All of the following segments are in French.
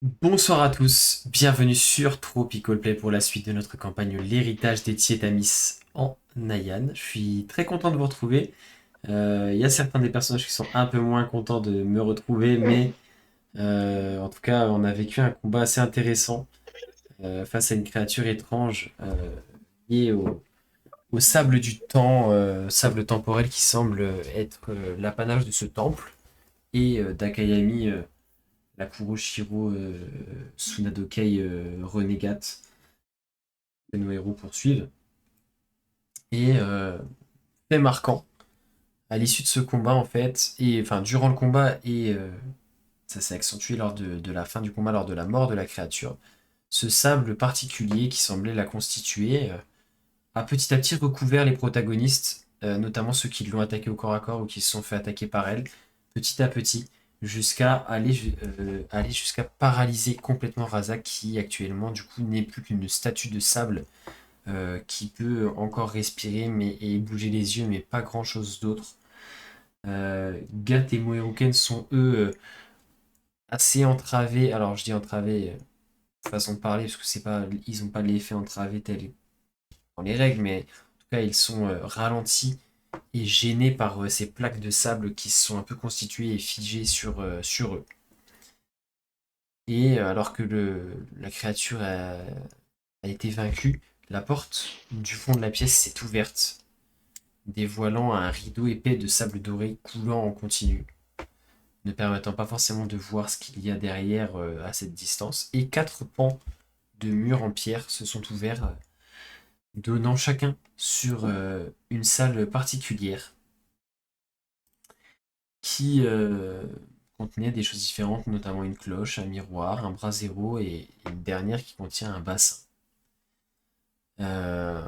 Bonsoir à tous, bienvenue sur Tropical Play pour la suite de notre campagne L'héritage des Tietamis en Nayan. Je suis très content de vous retrouver. Il y a certains des personnages qui sont un peu moins contents de me retrouver, mais en tout cas, on a vécu un combat assez intéressant face à une créature étrange liée au sable du temps, sable temporel qui semble être l'apanage de ce temple, et d'Akayami. La Kuroshiro Tsunadokei renégate que nos héros poursuivent. Et fait marquant, à l'issue de ce combat en fait, et enfin durant le combat, et ça s'est accentué lors de la fin du combat, lors de la mort de la créature, ce sable particulier qui semblait la constituer a petit à petit recouvert les protagonistes, notamment ceux qui l'ont attaqué au corps à corps ou qui se sont fait attaquer par elle, petit à petit, jusqu'à aller jusqu'à paralyser complètement Razak, qui actuellement du coup n'est plus qu'une statue de sable qui peut encore respirer et bouger les yeux, mais pas grand chose d'autre. Gat et Moeruken sont eux assez entravés. Alors je dis entravés, façon de parler, parce que c'est pas, ils n'ont pas l'effet entravé tel dans les règles, mais en tout cas ils sont ralentis et gênés par ces plaques de sable qui se sont un peu constituées et figées sur eux. Et alors que la créature a été vaincue, la porte du fond de la pièce s'est ouverte, dévoilant un rideau épais de sable doré coulant en continu, ne permettant pas forcément de voir ce qu'il y a derrière à cette distance. Et quatre pans de murs en pierre se sont ouverts, donnant chacun sur une salle particulière qui contenait des choses différentes, notamment une cloche, un miroir, un brasero et une dernière qui contient un bassin. Euh,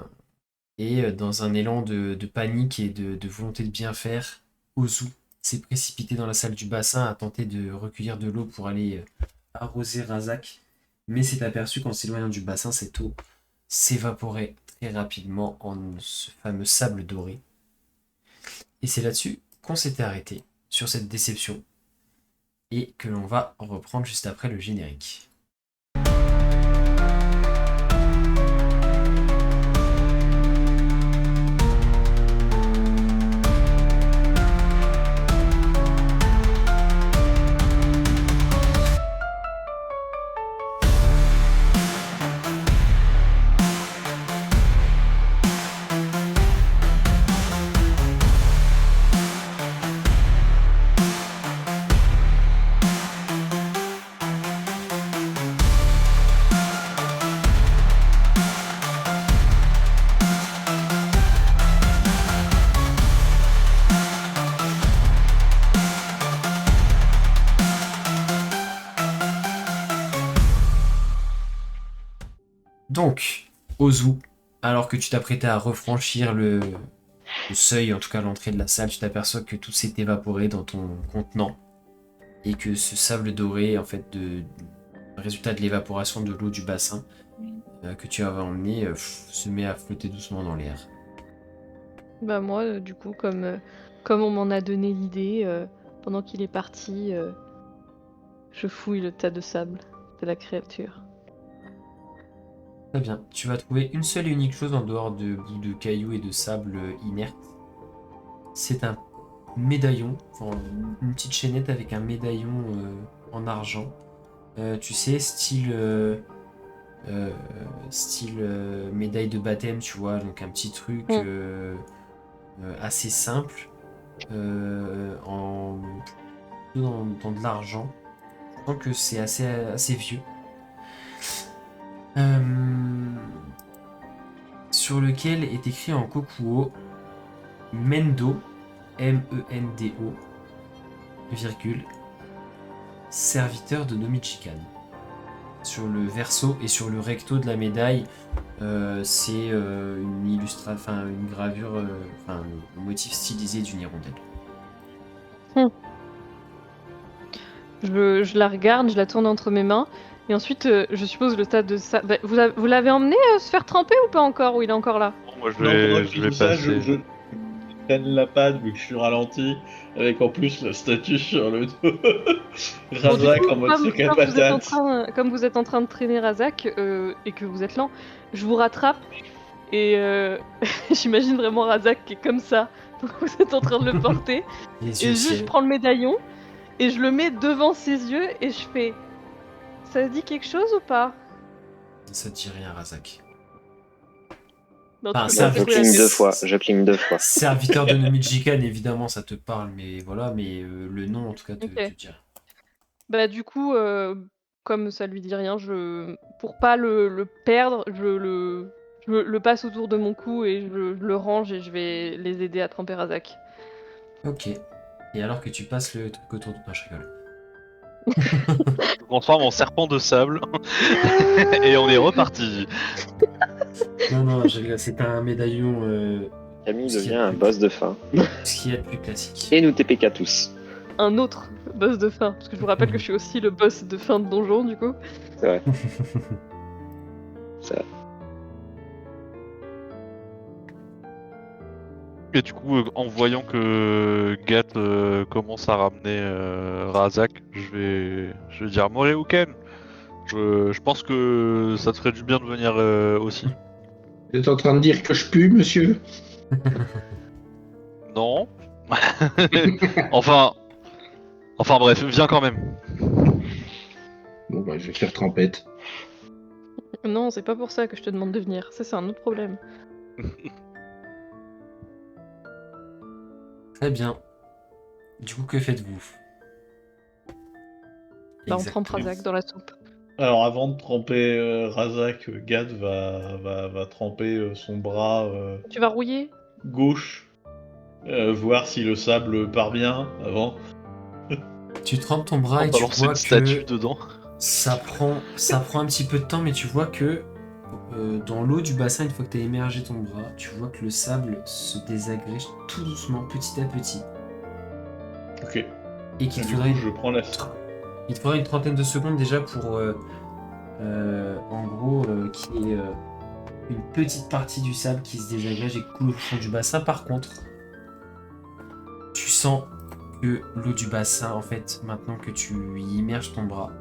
et dans un élan de panique et de volonté de bien faire, Ozu s'est précipité dans la salle du bassin, a tenté de recueillir de l'eau pour aller arroser Razak, mais s'est aperçu qu'en s'éloignant du bassin, cette eau s'évaporait très rapidement en ce fameux sable doré. Et c'est là-dessus qu'on s'était arrêté, sur cette déception, et que l'on va reprendre juste après le générique. Donc, Ozu, alors que tu t'apprêtais à refranchir le seuil, en tout cas l'entrée de la salle, tu t'aperçois que tout s'est évaporé dans ton contenant et que ce sable doré, en fait, résultat de l'évaporation de l'eau du bassin que tu avais emmené, se met à flotter doucement dans l'air. Bah moi, du coup, comme on m'en a donné l'idée, pendant qu'il est parti, je fouille le tas de sable de la créature. Très bien. Tu vas trouver une seule et unique chose en dehors de bouts de cailloux et de sable inerte. C'est un médaillon, enfin une petite chaînette avec un médaillon en argent. Tu sais, euh, médaille de baptême, tu vois, donc un petit truc Mm. assez simple, en, dans de l'argent. Je sens que c'est assez vieux. Euh, sur lequel est écrit en kokuo Mendo, Mendo, virgule, serviteur de Nomichikan. Sur le verso et sur le recto de la médaille, c'est une gravure, un motif stylisé d'une hirondelle. Mm. Je la regarde, je la tourne entre mes mains, et ensuite, je suppose le tas de sable. Bah, vous l'avez emmené se faire tremper ou pas encore? Ou il est encore là? Bon, moi Non, pendant je qu'il vais dit ça, passer. traîne la patte vu que je suis ralenti, avec en plus le statut sur le dos. Bon, du Razak coup, en mode sac à patate. comme vous êtes en train de traîner Razak et que vous êtes lent, je vous rattrape et j'imagine vraiment Razak qui est comme ça. Donc vous êtes en train de le porter Les et yeux au juste je ciel. prends le médaillon et je le mets devant ses yeux et je fais ça dit quelque chose ou pas? Ça te dit rien, Razak. Non, Enfin, tu peux ça, pas Je secouer la cligne tête. 2 fois. Je cligne 2 fois. Serviteur de Nomijikan, évidemment, ça te parle, mais voilà, mais le nom, en tout cas, te Ok. dit rien. Bah du coup, comme ça lui dit rien, pour pas le perdre, je le passe autour de mon cou et je le range et je vais les aider à tremper Razak. Ok. Et alors que tu passes le truc autour de... Non, je rigole. Je me transforme en serpent de sable et on est reparti. Non, je rigole, c'est un médaillon... Camille ce qu'il y devient a de un plus- boss de fin. Ce qu'il y a de plus classique. Et nous TPK tous. Un autre boss de fin, parce que je vous rappelle que je suis aussi le boss de fin de donjon du coup. C'est vrai. C'est vrai. Et du coup, en voyant que Gat commence à ramener Razak, je vais dire Moreuken. Je pense que ça te ferait du bien de venir aussi. Vous êtes en train de dire que je pue, monsieur? Non. enfin bref, viens quand même. Bon, bah, je vais faire trempette. Non, c'est pas pour ça que je te demande de venir, ça c'est un autre problème. Très bien. Du coup, que faites-vous? Bah on trempe Exactement. Razak dans la soupe. Alors avant de tremper Razak, Gad va tremper son bras Tu vas rouiller? gauche, voir si le sable part bien avant. Tu trempes ton bras On et va tu lancer vois une statue que dedans. ça prend un petit peu de temps, mais tu vois que dans l'eau du bassin, une fois que tu as émergé ton bras, tu vois que le sable se désagrège tout doucement, petit à petit. Ok. Et qu'il te Du faudrait coup, je prends la... il te faudrait une trentaine de secondes déjà pour, en gros, qu'il y ait une petite partie du sable qui se désagrège et coule au fond du bassin. Par contre, tu sens que l'eau du bassin, en fait, maintenant que tu y immerges ton bras,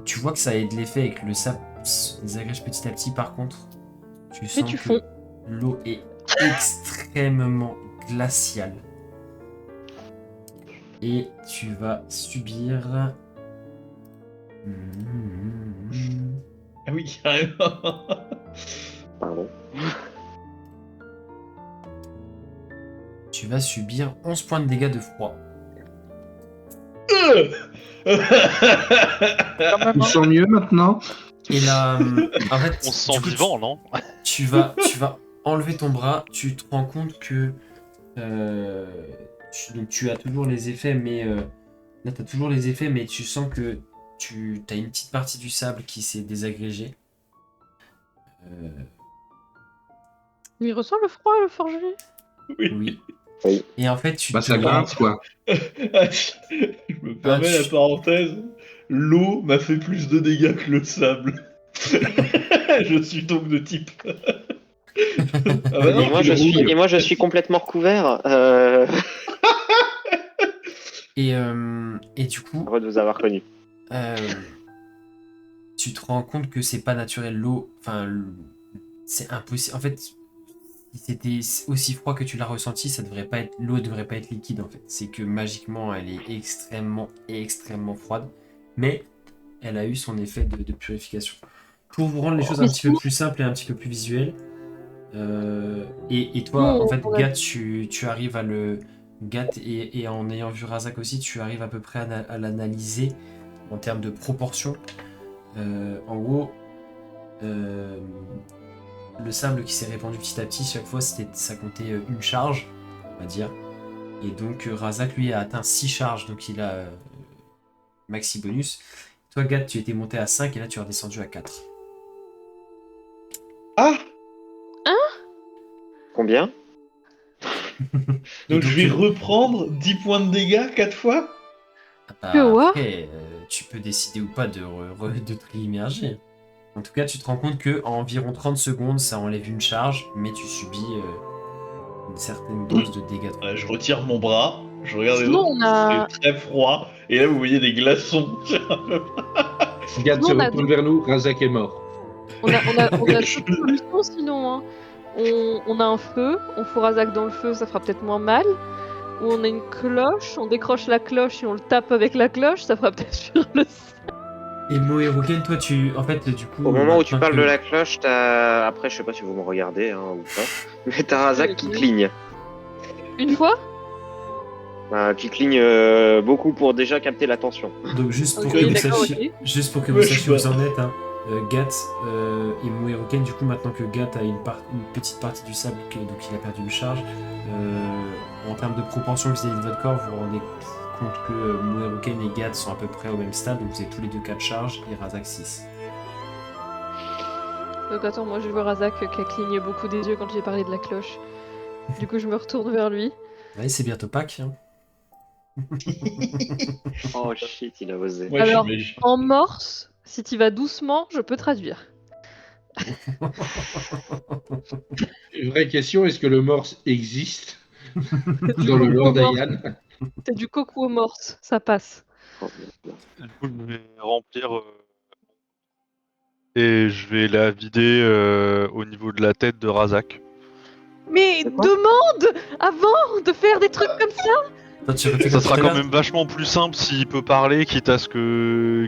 tu vois que ça a de l'effet et que le sable se désagrège petit à petit. Par contre, tu sens tu que fonds. l'eau est extrêmement glaciale. Et tu vas subir... Ah oui, carrément. Pardon. Tu vas subir 11 points de dégâts de froid. Tu sens mieux maintenant? Et là, en fait, On se sent du coup, vivant, non? tu vas enlever ton bras, tu te rends compte que donc tu as toujours les effets, mais là tu as toujours les effets, mais tu sens que tu as une petite partie du sable qui s'est désagrégée. Il ressent le froid, le forgeron? Oui. Oui. Et en fait, tu Bah, ça grince, quoi. Je me permets la parenthèse. L'eau m'a fait plus de dégâts que le sable. Je suis donc de type. Ah bah non, Et moi, je suis complètement recouvert. Et du coup, Heureux de vous avoir connu. tu te rends compte que c'est pas naturel. L'eau, enfin, c'est impossible. En fait, si c'était aussi froid que tu l'as ressenti, l'eau devrait pas être liquide en fait. C'est que magiquement, elle est extrêmement froide, mais elle a eu son effet de purification. Pour vous rendre les choses un petit peu plus simples et un petit peu plus visuelles, et toi, en fait, Gat, tu arrives à le... Gat, et en ayant vu Razak aussi, tu arrives à peu près à l'analyser en termes de proportion. En gros, le sable qui s'est répandu petit à petit, chaque fois, ça comptait une charge, on va dire. Et donc, Razak, lui, a atteint 6 charges, donc il a maxi bonus. Toi, Gat, tu étais monté à 5 et là, tu es redescendu à 4. Ah, Combien? donc je vais reprendre 10 points de dégâts 4 fois. Après, tu peux décider ou pas de te réimmerger. En tout cas, tu te rends compte que en environ 30 secondes, ça enlève une charge, mais tu subis une certaine dose de dégâts. Je retire mon bras, je regarde les Sinon, autres, on a- c'est très froid, et là vous voyez des glaçons. Gad se Sinon, on a retourne vers nous, Razak est mort. On a d'autres solutions sinon. Hein. On a un feu, on fout Razak dans le feu, ça fera peut-être moins mal. Ou on a une cloche, on décroche la cloche et on le tape avec la cloche, ça fera peut-être sur le sang. Et Moeruken, toi, en fait, du coup. Au moment où tu maintenant parles que- de la cloche, t'as. Après, je sais pas si vous me regardez hein, ou pas, mais t'as Razak qui cligne. Une fois Qui cligne beaucoup pour déjà capter l'attention. Donc, juste pour Ok, que vous d'accord, sachiez, ok. juste pour que vous Ouais, sachiez où je vous en êtes, hein, Gat et Moeruken, du coup, maintenant que Gat a une petite partie du sable, donc il a perdu une charge, en termes de proportion vis-à-vis de votre corps, vous vous rendez compte que Moeruken et Gat sont à peu près au même stade, donc vous avez tous les deux 4 charges et Razak 6. Donc attends, moi je vois Razak qui cligne beaucoup des yeux quand j'ai parlé de la cloche. Du coup, je me retourne vers lui. Ouais, c'est bientôt Pâques. Hein. Oh shit, il a osé. Moi, Alors, j'imagine. En morse, si tu vas doucement, je peux traduire. Une vraie question, est-ce que le morse existe C'est du dans le lore coco morse. d'Ayan? C'est du coco morse, ça passe. Du coup, je vais remplir et je vais la vider au niveau de la tête de Razak. Mais C'est quoi demande avant de faire des trucs comme ça. Toi, tu refais Ça comme sera tout à quand l'heure même vachement plus simple s'il peut parler, quitte à ce que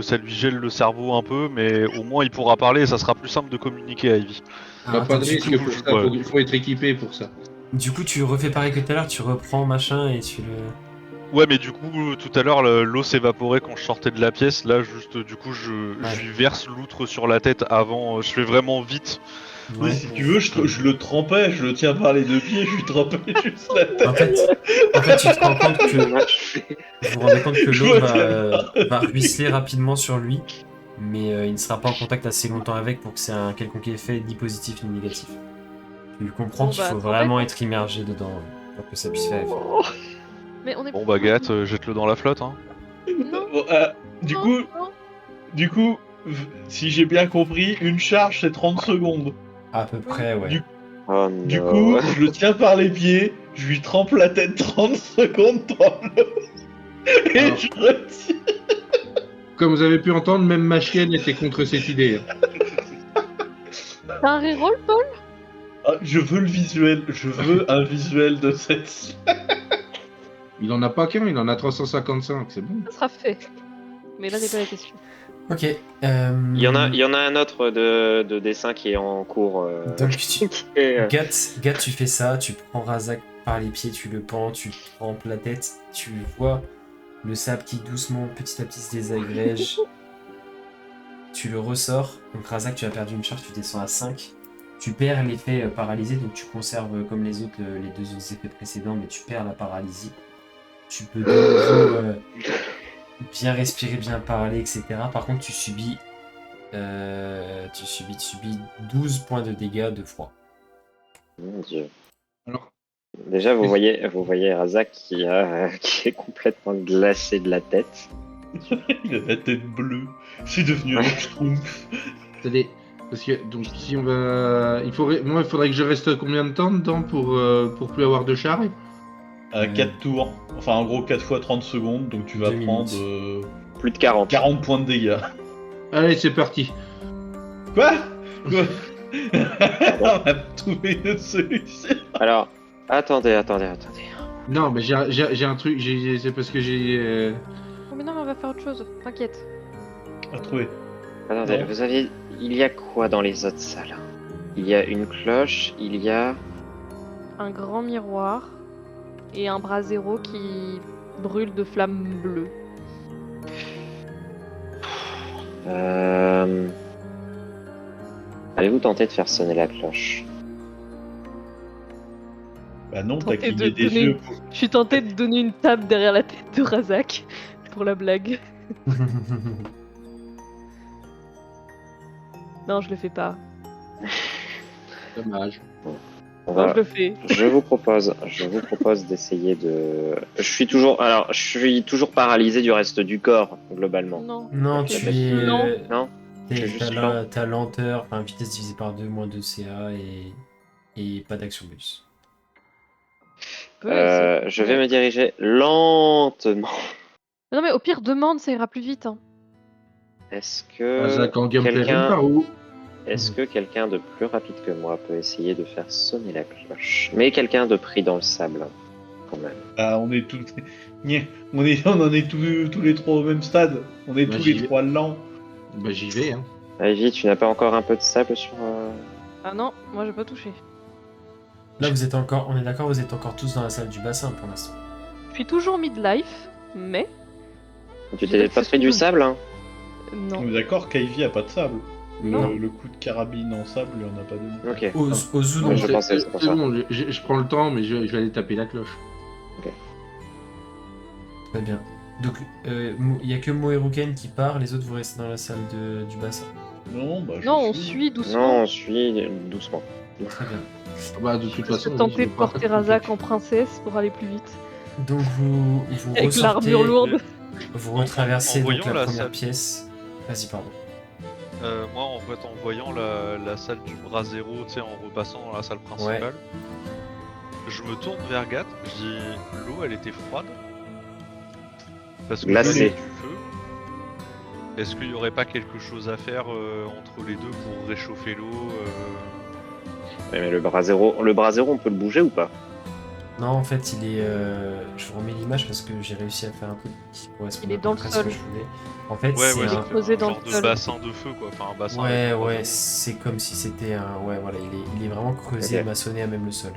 ça lui gèle le cerveau un peu, mais au moins il pourra parler et ça sera plus simple de communiquer à Ivy. Ah, Pas attends, de du risque coup, pour ça, il faut être équipé pour ça. du coup, tu refais pareil que tout à l'heure, tu reprends machin et tu le. Ouais, mais du coup, tout à l'heure, l'eau s'évaporait quand je sortais de la pièce. Là, juste, du coup, je lui verse l'outre sur la tête avant. Je fais vraiment vite. Mais Ouais. si tu veux, je le trempais, je le tiens par les deux pieds, je lui trempais juste la tête. En fait, tu te rends compte que. Vous vous rendez compte que Je l'eau vois va ruisseler rapidement sur lui, mais il ne sera pas en contact assez longtemps avec pour que c'est un quelconque effet ni positif ni négatif. Tu comprends Bon, qu'il bah, faut tant vraiment pis. être immergé dedans pour que ça puisse faire effet. Mais on est. Bon, bah, Gat, jette-le dans la flotte, hein. Non, Bon, du non, coup, non. si j'ai bien compris, une charge c'est 30 secondes. À peu près, ouais. Oh Du non. coup, je le tiens par les pieds, je lui trempe la tête 30 secondes dans l'eau. Et Alors. je retire. Comme vous avez pu entendre, même ma chienne était contre cette idée. T'as un reroll, Paul? Ah, je veux le visuel, je veux un visuel de cette scène. Il en a pas qu'un, il en a 355, c'est bon. Ça sera fait. Mais là n'est pas la question. Ok. Il y en a un autre de dessin qui est en cours. Donc, tu... et, Gat, tu fais ça, tu prends Razak par les pieds, tu le pends, tu trempes la tête, tu vois le sable qui doucement, petit à petit, se désagrège. Tu le ressors. Donc Razak, tu as perdu une charge, tu descends à 5. Tu perds l'effet paralysé, donc tu conserves comme les autres les deux autres effets précédents, mais tu perds la paralysie. Tu peux de nouveau bien respirer, bien parler, etc. Par contre, tu subis 12 points de dégâts de froid. Mon Dieu. Alors, Déjà, vous voyez Razak qui est complètement glacé de la tête. Il a la tête bleue, c'est devenu un schtroumpf. attendez, parce que donc si on va, moi il faudrait que je reste combien de temps dedans pour plus avoir de charge? À 4 tours, enfin en gros 4 fois 30 secondes, donc tu vas 2 prendre Plus de 40. 40 points de dégâts. Allez, c'est parti. Quoi On a trouvé une solution. Alors, attendez. Non, mais j'ai un truc, c'est parce que j'ai. Oh, mais non, mais on va faire autre chose. T'inquiète. On a trouvé. Attendez, Non. il y a quoi dans les autres salles? Il y a une cloche, il y a... Un grand miroir et un brasero qui brûle de flammes bleues. Allez-vous tenter de faire sonner la cloche? Bah non, t'as Tenter de cligné des donner- yeux. Je suis tentée de donner une tape derrière la tête de Razak pour la blague. Non, je le fais pas. Dommage. Non, je le fais. Je vous propose d'essayer de... Je suis toujours paralysé du reste du corps, globalement. Non. Non, Ok, tu bah, es. non. Non. Je suis juste lent. Ta lenteur, enfin vitesse divisée par 2, moins 2 CA et Et pas d'action bonus. On peut essayer. Je vais me diriger lentement. Non mais au pire, demande, ça ira plus vite. Hein. Est-ce que Razak en gameplay quelqu'un par où est-ce que quelqu'un de plus rapide que moi peut essayer de faire sonner la cloche? Mais quelqu'un de pris dans le sable, quand même. Ah, on est tous... on en est tous les trois au même stade. On est Bah, tous j'y les vais. trois lents. Bah j'y vais, hein. Ivy, tu n'as pas encore un peu de sable sur... Ah non, moi j'ai pas touché. Là, on est d'accord, vous êtes encore tous dans la salle du bassin pour l'instant. Je suis toujours midlife, mais Tu t'es pas pris du sable, hein? non. On est d'accord qu'Ivy a pas de sable. Non. Le coup de carabine en sable, il en a pas donné. Ok. Ozu, Ouais, non. je pensais, c'est pour C'est ça. bon, je prends le temps, mais je vais aller taper la cloche. Très bien. Donc, il n'y a que Moeruken qui part, les autres vous restez dans la salle du bassin. Non, bah je Non, on suis. suit Non, doucement. on suit doucement. Très bien. Bah de toute Je façon. vais oui, tenter je de vais pas porter faire Razak en princesse pour aller plus vite. Donc, vous Avec ressortez, l'armure lourde. vous retraversez En donc voyant la la première salle. pièce. Vas-y, pardon. Moi, en fait, en voyant la salle du bras zéro, tu sais, en repassant dans la salle principale, je me tourne vers Gat, je dis l'eau, elle était froide. Parce que Glacée. je voyais du feu. Est-ce qu'il n'y aurait pas quelque chose à faire entre les deux pour réchauffer l'eau Ouais, mais le bras zéro, on peut le bouger ou pas? Non, en fait, il est. Je vous remets l'image parce que j'ai réussi à faire un truc qui correspond Il est à peu dans le près à ce sol. que je voulais. En fait, Ouais, c'est ouais, un. c'était creusé un dans genre le de sol. bassin de feu, quoi. Enfin, un bassin Ouais, avec un bras ouais, zéro. c'est comme si c'était un. Ouais, voilà, il est vraiment creusé, Ok. maçonné à même le sol.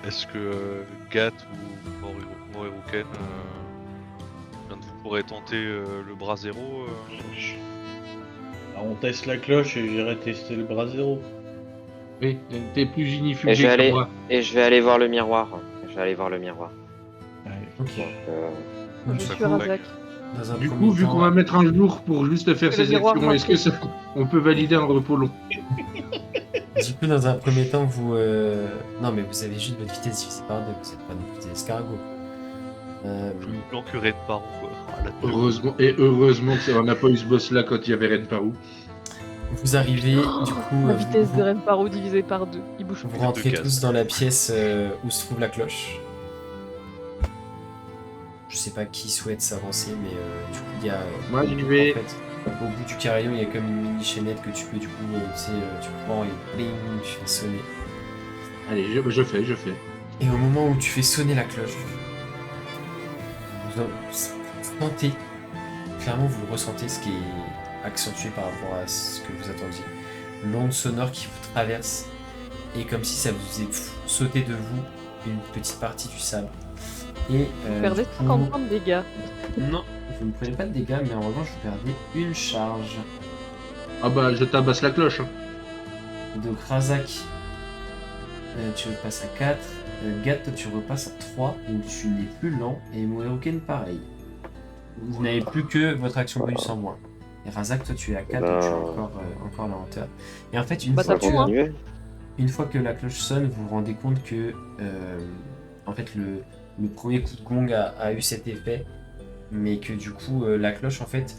Est-ce que Gat ou Moeruken, l'un de vous pourrait tenter le bras zéro Ah, on teste la cloche et j'irai tester le bras zéro. Oui, t'es plus Et unifugé je vais que aller, moi. et je vais aller voir le miroir. Je vais aller voir le miroir. Ouais. Ok. Je ça suis compte. Razak. Dans un Du premier coup, vu temps- qu'on va mettre un jour pour juste faire Que le ces miroir actions, est-ce que ça, on peut valider un repos long? Du coup, dans un premier temps, vous. Non, mais vous avez juste votre vitesse divisée par deux, vous n'êtes pas non plus des escargots. Je me planquerai de par où, quoi. Ah, la tête. Heureusement que on n'a pas eu ce boss là quand il y avait Ren Parou. Vous arrivez, du coup. La vous- vitesse vous- de Renparo divisée par 2. Il bouge Vous plus. rentrez Deux cases. tous dans la pièce où se trouve la cloche. Je sais pas qui souhaite s'avancer, mais du coup, il y a. Moi, j'y vais. En fait, au bout du carillon, il y a comme une mini chaînette que tu peux, du coup, tu sais, tu prends et bling, tu fais sonner. Allez, je fais. Et au moment où tu fais sonner la cloche, vous sentez, clairement, vous le ressentez, ce qui est accentué par rapport à ce que vous attendiez. L'onde sonore qui vous traverse, et comme si ça vous faisait sauter de vous une petite partie du sable. Et Vous perdez du coup, 50 points de dégâts. non, vous ne prenez pas de dégâts, mais en revanche, vous perdez une charge. Ah bah, je tabasse la cloche. Hein. Donc Razak, tu repasses à 4. Gat, toi, tu repasses à 3, donc tu n'es plus lent. Et Moeruken, pareil. Vous n'avez plus que votre action bonus en moins. Et Razak, toi, tu es à 4, donc tu as encore la lenteur. Et en fait, Bah, Ça va t'as bon, hein. continuer. une fois que la cloche sonne, vous vous rendez compte que en fait, le premier coup de gong a eu cet effet, mais que du coup, la cloche, en fait,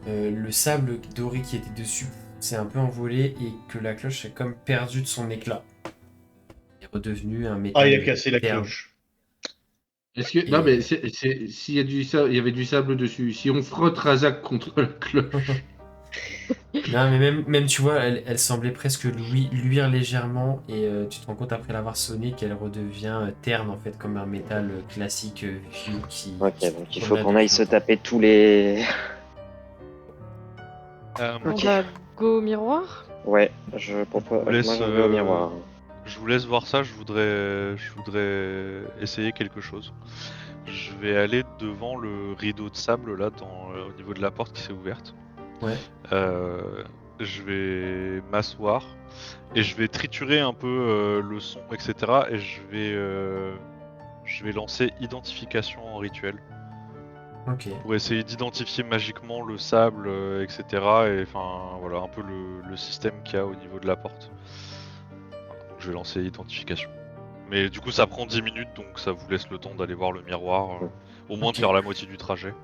le sable doré qui était dessus s'est un peu envolé et que la cloche a comme perdu de son éclat. Il est redevenu un métal. Ah, il a cassé la terne. cloche. Est-ce que. Non, mais s'il y a il y avait du sable dessus. Si on frotte Razak contre la cloche. Non, mais même tu vois, elle semblait presque luire légèrement et tu te rends compte après l'avoir sonné qu'elle redevient terne en fait, comme un métal classique vieux qui. Ok, qui donc il tourne faut là qu'on aille depuis se longtemps. taper tous les... On va go au miroir. Ouais, je propose... Je vous laisse, Moi, je vais au miroir. Je vous laisse voir ça, je voudrais essayer quelque chose. Je vais aller devant le rideau de sable là, au niveau de la porte qui s'est ouverte. Ouais. Je vais m'asseoir et je vais triturer un peu le son, etc. Et je vais lancer identification en rituel Ok. pour essayer d'identifier magiquement le sable, etc. Et enfin voilà un peu le système qu'il y a au niveau de la porte. Donc je vais lancer identification. Mais du coup ça prend 10 minutes donc ça vous laisse le temps d'aller voir le miroir, au moins Ok. de faire la moitié du trajet.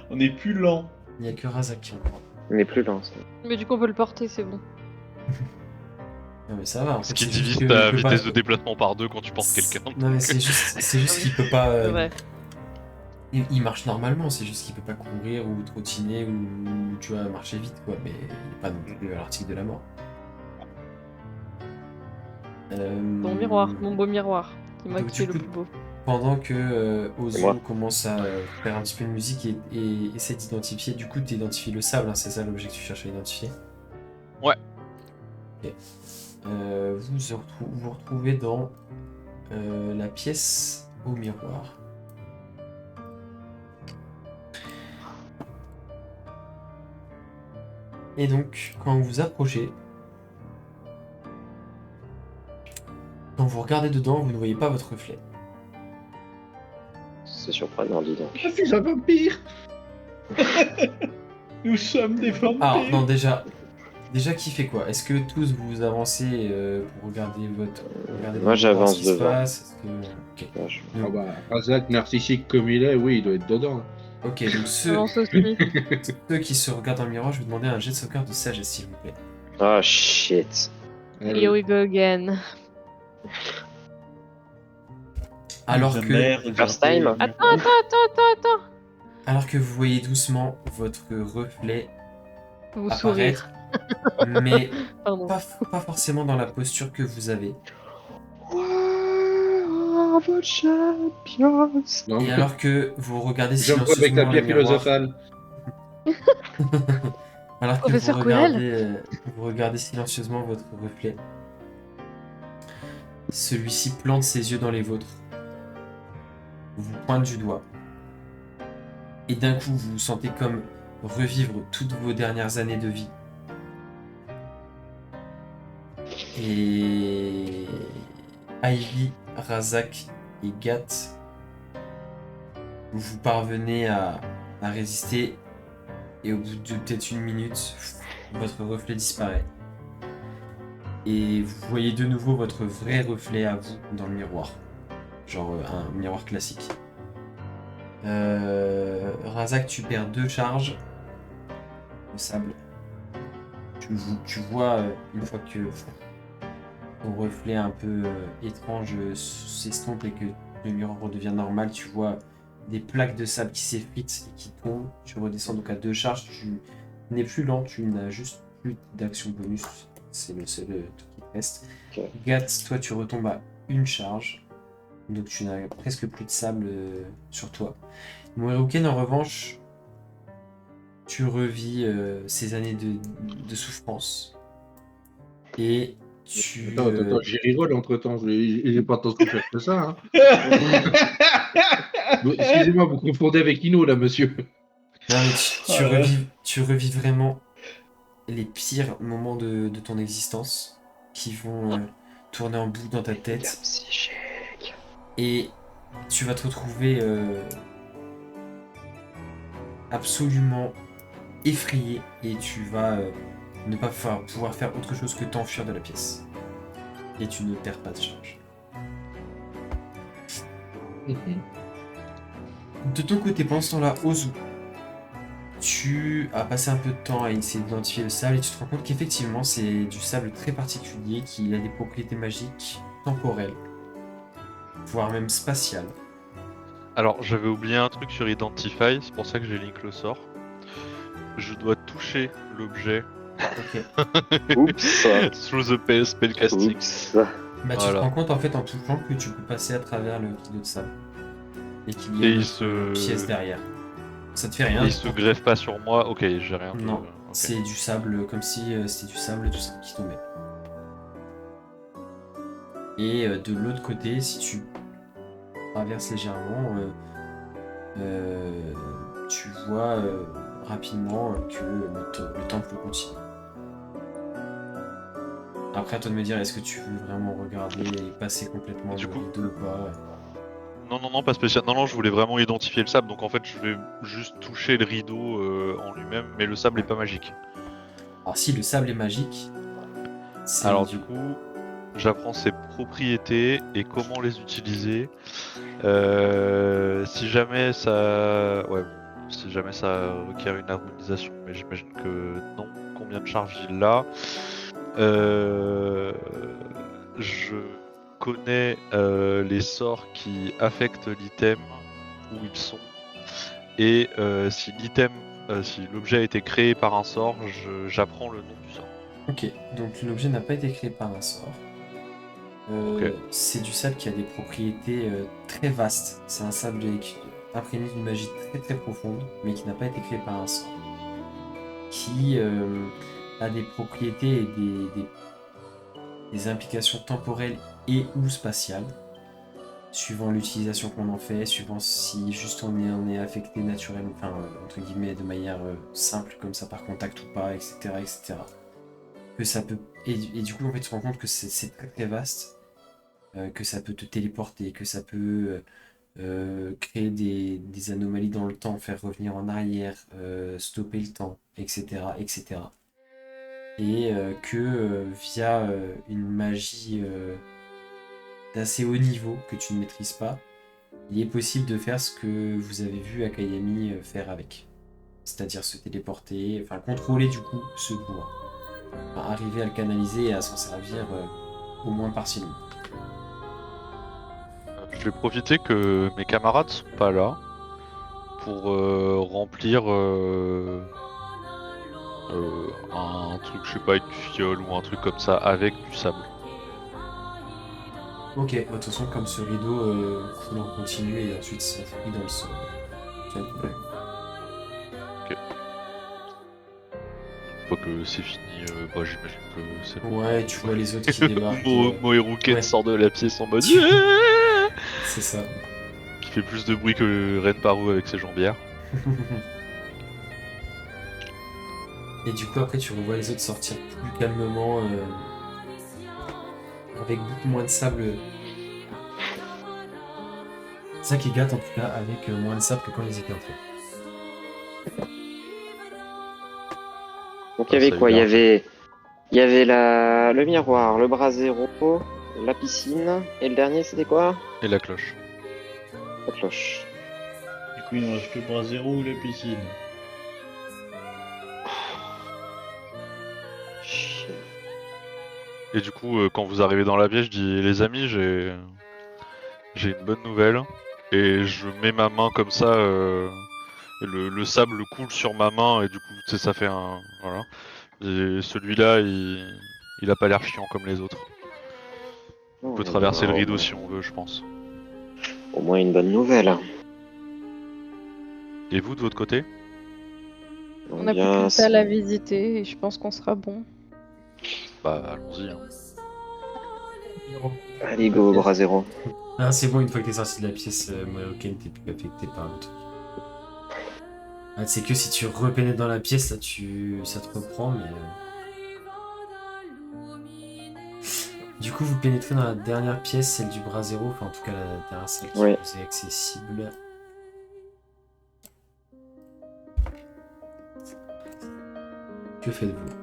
On est plus lent. Il n'y a que Razak qui en prend. Il n'est plus là. Ça. Mais du coup, on peut le porter, c'est bon. Non mais ça va. En Ce fait, qui c'est juste divise que ta il peut vitesse pas- de déplacement par 2 quand tu portes quelqu'un. Non mais c'est juste qu'il peut pas. C'est vrai. Il marche normalement, c'est juste qu'il peut pas courir ou trottiner ou tu vois marcher vite quoi, mais il est pas non plus à l'article de la mort. Mon miroir, mon beau miroir, qui m'a Donc, qui est du le coup, plus beau. Pendant que Ozu moi. commence à faire un petit peu de musique et essaie d'identifier, du coup tu identifies le sable, hein, c'est ça l'objet que tu cherches à identifier. Ouais. Ok. Vous retrouvez dans la pièce au miroir. Et donc, quand vous approchez, quand vous regardez dedans, vous ne voyez pas votre reflet. C'est surprenant, dis donc. Je suis un vampire. Nous sommes des vampires. Alors, non, déjà qui fait quoi? Est-ce que tous vous avancez pour regarder regardez Moi, j'avance ce qui se devant. passe? Est-ce que... Ok. Là, je- Ah bah, Razak, narcissique comme il est, oui, il doit être dedans. Ok, donc Avance aussi. ceux qui se regardent dans le miroir, je vais vous demander un jet de sauvegarde de sagesse, s'il vous plaît. Oh shit. Here we go again. Alors Jamais que, regardé First time. le Attends, miroir. attends. alors que vous voyez doucement votre reflet Vous apparaître, sourire. mais Pardon. pas forcément dans la posture que vous avez. Non, Et alors que vous regardez je vois avec la silencieusement le pierre miroir, philosophale. alors que Professeur Quirrell. vous regardez silencieusement votre reflet, celui-ci plante ses yeux dans les vôtres, vous pointe du doigt, et d'un coup vous vous sentez comme revivre toutes vos dernières années de vie. Et Ivy, Razak et Gat, vous parvenez à résister, et au bout de peut-être une minute, votre reflet disparaît. Et vous voyez de nouveau votre vrai reflet à vous dans le miroir. Genre un miroir classique. Razak, tu perds 2 charges de sable. Tu vois, une fois que ton reflet un peu étrange s'estompe et que le miroir redevient normal, tu vois des plaques de sable qui s'effritent et qui tombent. Tu redescends donc à 2 charges. Tu n'es plus lent, tu n'as juste plus d'action bonus. C'est le seul truc qui te reste. Ok. Gat, toi tu retombes à 1 charge. Donc tu n'as presque plus de sable sur toi. Moeruken, en revanche, tu revis ces années de souffrance. Et tu... Attends, j'y rigole entre temps, j'ai pas tant souffert que ça. Hein. Bon, excusez-moi, vous confondez avec Ino là, monsieur. Non, mais tu revis vraiment les pires moments de ton existence qui vont tourner en boucle dans ta Guerre tête. psychique. Et tu vas te retrouver absolument effrayé et tu vas ne pas pouvoir faire autre chose que t'enfuir de la pièce. Et tu ne perds pas de charge. De ton côté, pendant ce temps-là, Ozu, tu as passé un peu de temps à essayer d'identifier le sable et tu te rends compte qu'effectivement c'est du sable très particulier qui a des propriétés magiques, temporelles, voire même spatiales. Alors, j'avais oublié un truc sur Identify, c'est pour ça que j'ai link le sort. Je dois toucher l'objet Ok. Oups. through the spellcasting. Oups. Bah tu Voilà. te rends compte en fait en touchant que tu peux passer à travers le kilo de sable. Et qu'il y a Et une il se... pièce derrière. Ça te fait Et rien. il se greffe pas sur moi. Ok, j'ai rien. Non, ok. c'est du sable comme si c'était du sable tout ça qui tombait. Et de l'autre côté, si tu traverses légèrement, tu vois rapidement que le temple continue. Après, à toi de me dire, est-ce que tu veux vraiment regarder et passer complètement Du le coup- rideau ou pas? Non, pas spécial. Non, je voulais vraiment identifier le sable. Donc en fait, je vais juste toucher le rideau en lui-même, mais le sable est pas magique. Alors si le sable est magique, c'est Alors du coup, j'apprends ses propriétés et comment les utiliser. Si jamais ça... Ouais, si jamais ça requiert une harmonisation, mais j'imagine que non. Combien de charges il a? Je connais les sorts qui affectent l'item où ils sont, et si l'objet a été créé par un sort, j'apprends le nom du sort. Ok, donc l'objet n'a pas été créé par un sort. Ok. C'est du sable qui a des propriétés très vastes. C'est un sable imprégné d'une magie très très profonde, mais qui n'a pas été créé par un sort. Qui a des propriétés et des implications temporelles et ou spatiales, suivant l'utilisation qu'on en fait, suivant si juste on est affecté naturellement, enfin entre guillemets de manière simple comme ça par contact ou pas, etc. etc. Que ça peut et du coup en fait tu te rends compte que c'est très très vaste, que ça peut te téléporter, que ça peut créer des anomalies dans le temps, faire revenir en arrière, stopper le temps, etc. etc. Et que via une magie d'assez haut niveau que tu ne maîtrises pas, il est possible de faire ce que vous avez vu Akayami faire avec. C'est-à-dire se téléporter, enfin contrôler du coup ce pouvoir. Enfin, arriver à le canaliser et à s'en servir au moins partiellement. Je vais profiter que mes camarades sont pas là pour remplir un truc, je sais pas, une fiole ou un truc comme ça avec du sable. Ok, de toute façon comme ce rideau coule en continu et ensuite s'enfuit dans le sol. Tiens, ouais. Une fois que c'est fini, j'imagine que c'est bon. Ouais, tu vois les autres qui débarquent. Moeruken ouais. sort de la pièce en mode C'est ça. qui fait plus de bruit que Renparu avec ses jambières. Et du coup, après, tu revois les autres sortir plus calmement, avec beaucoup moins de sable. C'est ça qui gâte en tout cas, avec moins de sable que quand ils étaient entrés. Donc il y avait ça quoi? y est, Il y avait le miroir, le brasero, la piscine, et le dernier c'était quoi? Et la cloche. La cloche. Du coup, il nous reste le brasero ou la piscine. Chier. Et du coup, quand vous arrivez dans la pièce, je dis les amis, j'ai une bonne nouvelle. Et je mets ma main comme ça, et le sable coule sur ma main, et du coup, tu sais, ça fait un. Voilà. Et celui-là, il a pas l'air chiant comme les autres. On peut traverser le rideau si on veut, je pense. Au moins une bonne nouvelle. Et vous, de votre côté? On a plus qu'une salle à visiter et je pense qu'on sera bon. Bah, allons-y. Hein. Allez, go, brasero. Ah, c'est bon, une fois que t'es sorti de la pièce, Moeruken, t'es plus affecté par le truc. Ah, c'est que si tu repénètres dans la pièce, là, ça te reprend, mais... Du coup, vous pénétrez dans la dernière pièce, celle du brasero, enfin en tout cas la dernière salle qui vous est accessible. Que faites-vous?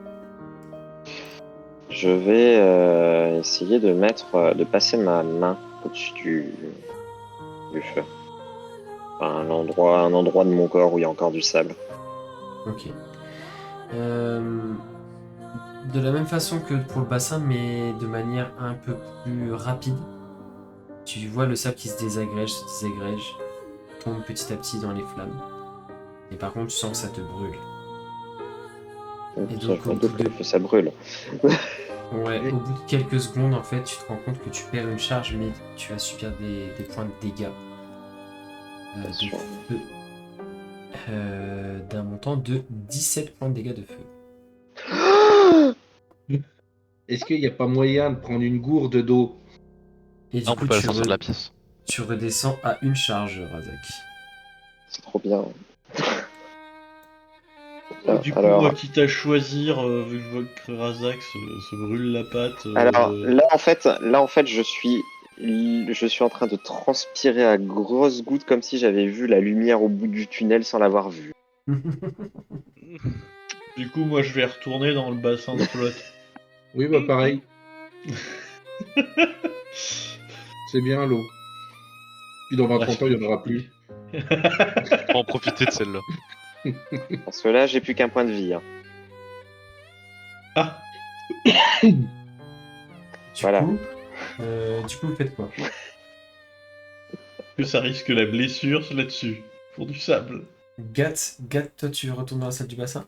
Je vais essayer de passer ma main au-dessus du feu. Enfin, un endroit de mon corps où il y a encore du sable. Ok. De la même façon que pour le bassin, mais de manière un peu plus rapide. Tu vois le sable qui se désagrège, tombe petit à petit dans les flammes. Et par contre, tu sens que ça te brûle. Et donc, au bout de... ça brûle. Ouais, au bout de quelques secondes, en fait, tu te rends compte que tu perds une charge, mais tu vas subir des points de dégâts. De feu. D'un montant de 17 points de dégâts de feu. Est-ce qu'il n'y a pas moyen de prendre une gourde d'eau? Et du on coup, peut pas sortir de la pièce. Tu redescends à une charge, Razak. C'est trop bien. Du coup, moi, quitte à choisir, vu que je vois que Razak se brûle la patte. Alors là, en fait, je suis en train de transpirer à grosses gouttes comme si j'avais vu la lumière au bout du tunnel sans l'avoir vue. Du coup, moi, je vais retourner dans le bassin de flotte. Oui, bah pareil. C'est bien l'eau. Puis dans 20-30 ans, il n'y en aura plus. Pour en profiter de celle-là. Parce que là, j'ai plus qu'un point de vie. Hein. Ah, Voilà. Du coup, vous faites quoi? que ça risque la blessure là-dessus. Pour du sable. Gat, toi, tu retournes dans la salle du bassin?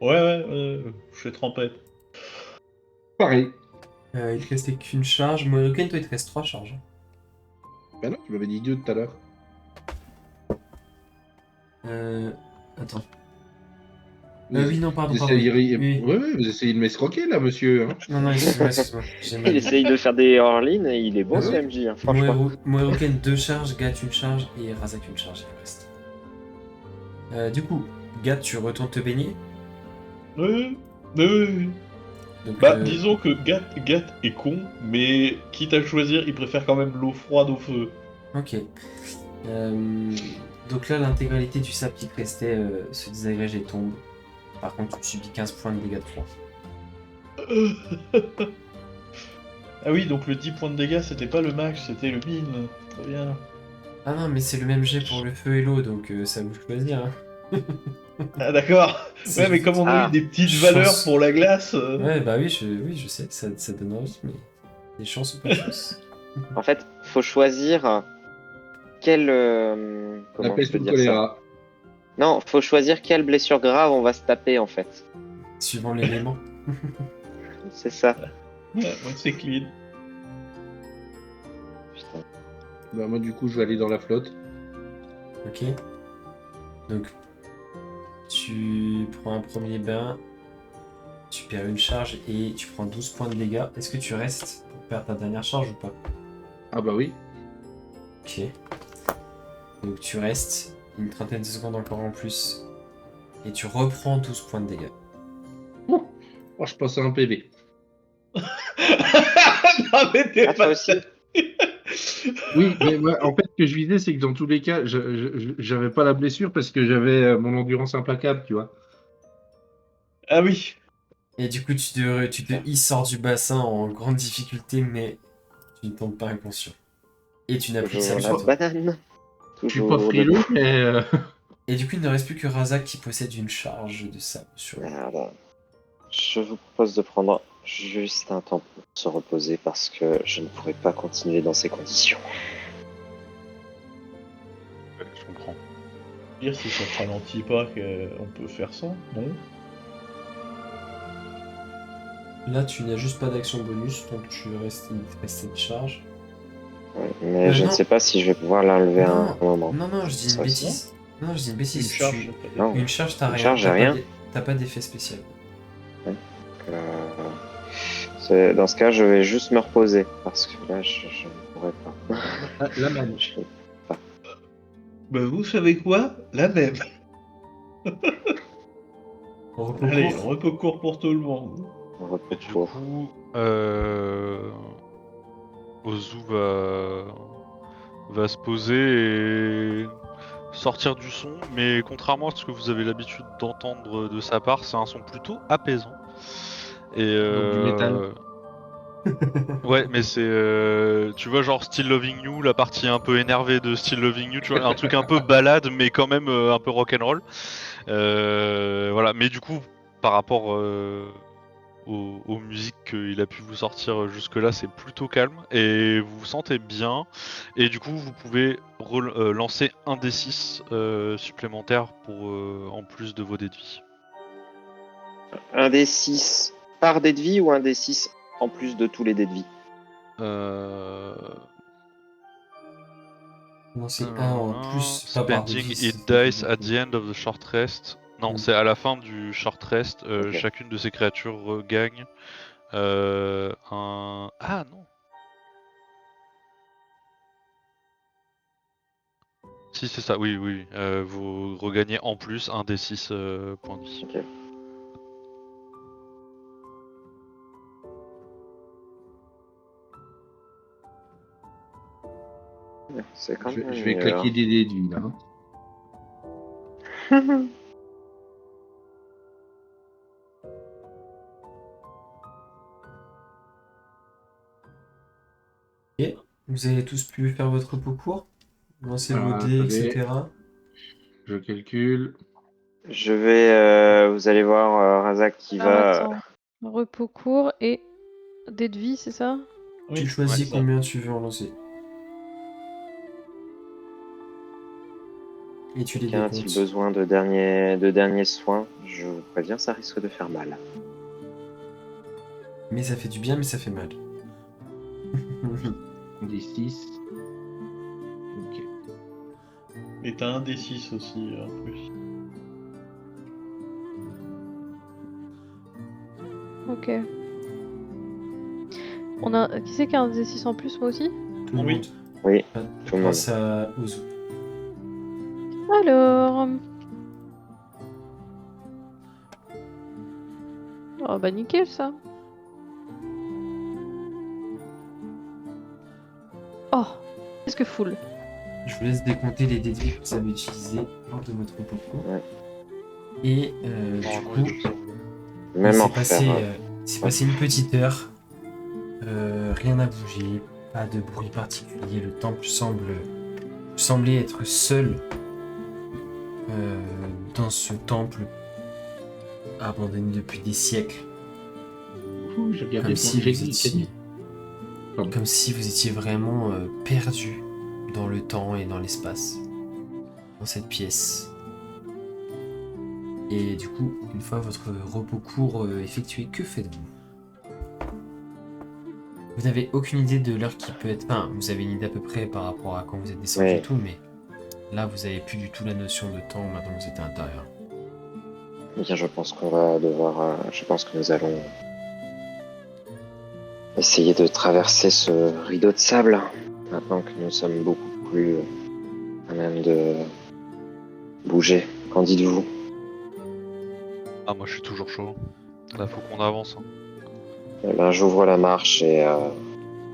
Ouais, je fais trempette. Pareil. Il te restait qu'une charge. Morrigan, toi, il te reste 3 charges. Bah non, tu m'avais dit 2 tout à l'heure. Attends. Oui, non, pardon. Vous pardon. essayez... Oui. Ouais, vous essayez de m'escroquer là, monsieur. Hein. Non, excuse-moi. J'ai mal Il dit. essaye de faire des hors-lignes et il est bon Ah ce ouais. MJ, hein, franchement. Morrigan 2 charges, Gat 1 charge et Razak 1 charge. Il reste. Du coup, Gat, tu retournes te baigner. Oui. Donc, Bah, disons que Gat est con, mais quitte à choisir, il préfère quand même l'eau froide au feu. Ok. Donc là, l'intégralité du sable qui te restait se désagrège et tombe. Par contre, tu subis 15 points de dégâts de froid. Ah oui, donc le 10 points de dégâts, c'était pas le max, c'était le min. Très bien. Ah non, mais c'est le même jet pour le feu et l'eau, donc ça vous choisir. Hein. Ah d'accord. C'est Ouais, mais juste- comme on a Ah. eu des petites Chance. valeurs pour la glace... Ouais, bah oui, je sais, ça donne envie, mais des chances ou pas de chance. En fait, faut choisir quelle. La Comment je peste peux ou le dire ça? choléra. Non, faut choisir quelle blessure grave on va se taper en fait. Suivant l'élément. C'est ça. Ouais, moi c'est clean. Putain. Bah moi du coup je vais aller dans la flotte. Ok. Donc, tu prends un premier bain, tu perds une charge et tu prends 12 points de dégâts. Est-ce que tu restes pour perdre ta dernière charge ou pas? Ah bah oui. Ok. Donc tu restes une trentaine de secondes encore en plus et tu reprends 12 points de dégâts. Oh, je pense à un PV. Non mais t'es Ah, toi pas... aussi. Oui, mais moi, en fait, ce que je visais, c'est que dans tous les cas, j'avais pas la blessure parce que j'avais mon endurance implacable, tu vois. Ah oui. Et du coup tu sors du bassin en grande difficulté mais tu ne tombes pas inconscient. Et tu n'as plus que ça Toujours sur la toi. banane. Je suis Toujours pas le- frileux, mais Et du coup il ne reste plus que Razak qui possède une charge de sable sur lui. Merde. Je vous propose de prendre juste un temps pour se reposer parce que je ne pourrais pas continuer dans ces conditions. Ouais, je comprends. Dire si ça te ralentit pas qu'on peut faire ça, non? Là tu n'as juste pas d'action bonus donc il te reste une charge. Ouais, mais je non. ne sais pas si je vais pouvoir l'enlever à Non. un moment. Non, je dis Ça une aussi. bêtise. Non, je dis une Une bêtise. charge. Non. Une charge, t'as Une rien. charge, j'ai rien. T'as pas d'effet spécial. Dans ce cas, je vais juste me reposer parce que là, je ne pourrais pas. la manne. Je- Bah vous savez quoi? La même. Au repos Allez, court. repos court pour tout le monde. repos Et du court. coup, Ozu va se poser et sortir du son, mais contrairement à ce que vous avez l'habitude d'entendre de sa part, c'est un son plutôt apaisant. Et Donc du métal. Ouais, mais c'est, tu vois, genre Still Loving You, la partie un peu énervée de Still Loving You, tu vois, un truc un peu balade, mais quand même un peu rock'n'roll. Voilà, mais du coup, par rapport aux musiques qu'il a pu vous sortir jusque-là, c'est plutôt calme et vous vous sentez bien. Et du coup, vous pouvez lancer un D6 supplémentaire pour en plus de vos dés de vie. Un des 6 par dé de vie ou un des 6 en plus de tous les dés de vie? Non, c'est un en plus. Pas par Spending défi, it dice at the end of the short rest. Non, c'est à la fin du short rest. Ok. Chacune de ces créatures regagne un. Ah non. Si c'est ça, oui. Vous regagnez en plus un des 6 points de vie. Ok. C'est quand même Je vais mieux, claquer hein. des dés de vie là. Vous avez tous pu faire votre repos court. lancez Ah, vos dés, attendez. etc. Je calcule. Je vais. Vous allez voir Razak qui Alors, va. attends. Repos court et dés de vie, c'est ça? Oui, Tu choisis c'est ça. combien tu veux en lancer. Et tu les Quelqu'un a-t-il décomptes. besoin de derniers soins? Je vous préviens, ça risque de faire mal. Mais ça fait du bien, mais ça fait mal. On dit 6. Ok. Et t'as un D6 aussi, en plus. Ok. On a... Qui c'est qui a un D6 en plus, moi aussi? Tout le Oui. monde. Oui, Ah, tout le monde. grâce à Ozu. Alors... Oh bah nickel ça. Oh, qu'est-ce que full. Je vous laisse décompter les déduits que vous avez utilisés lors de votre repos. Ouais. Et du Normalement, coup, les deux sont- il Même en s'est passé, refaire. il s'est passé une petite heure. Rien n'a bougé, pas de bruit particulier. Le temple semblait être seul dans ce temple abandonné depuis des siècles. Ouh, j'ai regardé Comme si, j'ai vous dit, j'ai étiez, dit. Pardon. comme si vous étiez vraiment perdu dans le temps et dans l'espace, dans cette pièce. Et du coup, une fois votre repos court effectué, que faites-vous? Vous n'avez aucune idée de l'heure qui peut être... Enfin, vous avez une idée à peu près par rapport à quand vous êtes descendu Oui. et tout, mais là, vous avez plus du tout la notion de temps maintenant que vous êtes à l'intérieur. Bien, je pense qu'on va devoir. Je pense que nous allons essayer de traverser ce rideau de sable. Maintenant que nous sommes beaucoup plus à même de bouger. Qu'en dites-vous? Ah, moi je suis toujours chaud. Là, faut qu'on avance. Hein. Eh ben, j'ouvre la marche et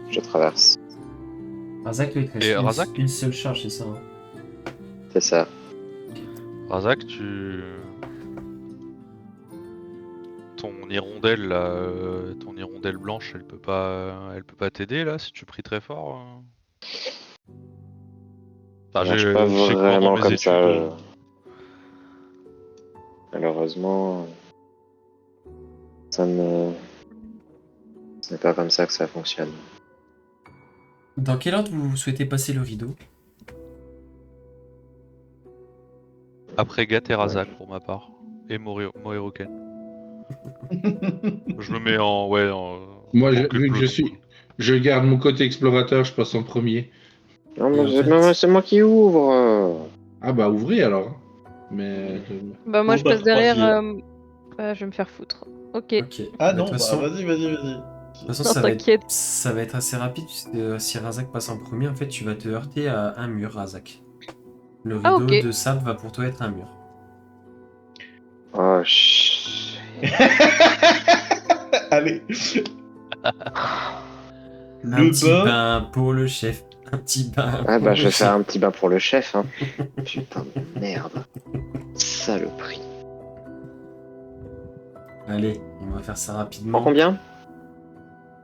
je traverse. Razak, il te reste Et Razak une seule charge, c'est ça hein? C'est ça. Razak, tu. Ton hirondelle, là, ton hirondelle blanche, elle peut pas t'aider là si tu pries très fort. Enfin, Ça marche pas je sais que pendant vraiment mes comme études, ça. Malheureusement, ce n'est pas comme ça que ça fonctionne. Dans quel ordre vous souhaitez passer le rideau? après Gat et Razak pour ma part, et Moeroken. Je me mets en Moi, en queue de vu que peloton. je garde mon côté explorateur, je passe en premier. Non, Et mais en fait- non, c'est moi qui ouvre. Ah bah ouvrez alors. Mais Bah moi Bon, je bah, passe derrière... troisième. Je vais me faire foutre. Ok. Ok. Ah Bah, non, de toute bah façon, vas-y. de toute façon, Non, t'inquiète. ça va être assez rapide, puisque si Razak passe en premier, en fait, tu vas te heurter à un mur, Razak. Le rideau Ah, ok. de sable va pour toi être un mur. Oh, chut. Allez. Un Le petit bain. bain pour le chef. Un petit bain Ah pour bah le je vais chef. faire un petit bain pour le chef. Hein. Putain de merde. Saloperie. Allez, on va faire ça Prends rapidement. combien?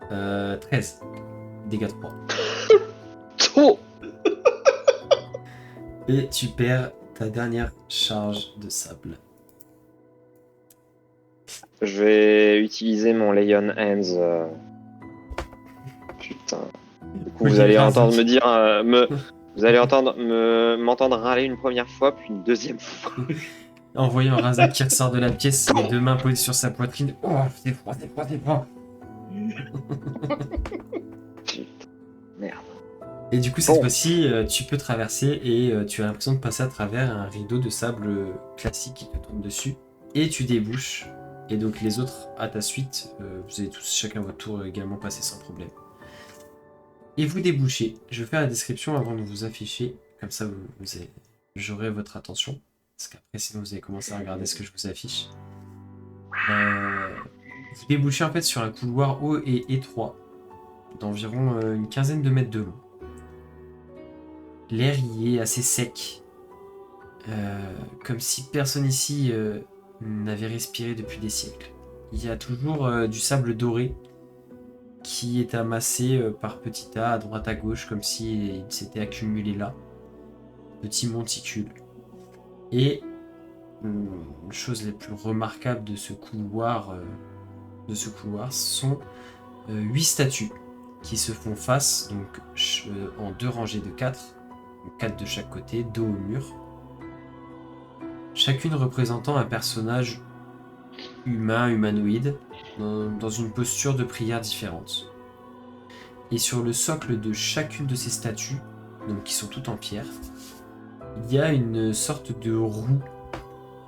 13. Dégâts 3. Oh. Et tu perds ta dernière charge de sable. Je vais utiliser mon Lion Hands. Putain. Du coup, Oui, vous allez Razak. entendre me dire, vous allez m'entendre râler une première fois, puis une deuxième fois. En voyant Razak qui ressort de la pièce, les deux mains posées sur sa poitrine. Oh, c'est froid, c'est froid, c'est froid. Putain, merde. Et du coup, cette Bon. fois-ci, tu peux traverser et tu as l'impression de passer à travers un rideau de sable classique qui te tombe dessus. Et tu débouches. Et donc les autres à ta suite, vous allez tous chacun votre tour également passer sans problème. Et vous débouchez. Je vais faire la description avant de vous afficher. Comme ça, j'aurai votre attention. Parce qu'après, sinon, vous allez commencer à regarder ce que je vous affiche. Vous débouchez en fait sur un couloir haut et étroit, d'environ une quinzaine de mètres de long. L'air y est assez sec, comme si personne ici n'avait respiré depuis des siècles. Il y a toujours du sable doré qui est amassé par petits tas à droite à gauche, comme s'il s'était accumulé là. petit monticule. Et une chose les plus remarquables de ce couloir sont 8 statues qui se font face donc en 2 rangées de 4, 4 de chaque côté, dos au mur. Chacune représentant un personnage humain, humanoïde, dans une posture de prière différente. Et sur le socle de chacune de ces statues, donc qui sont toutes en pierre, il y a une sorte de roue.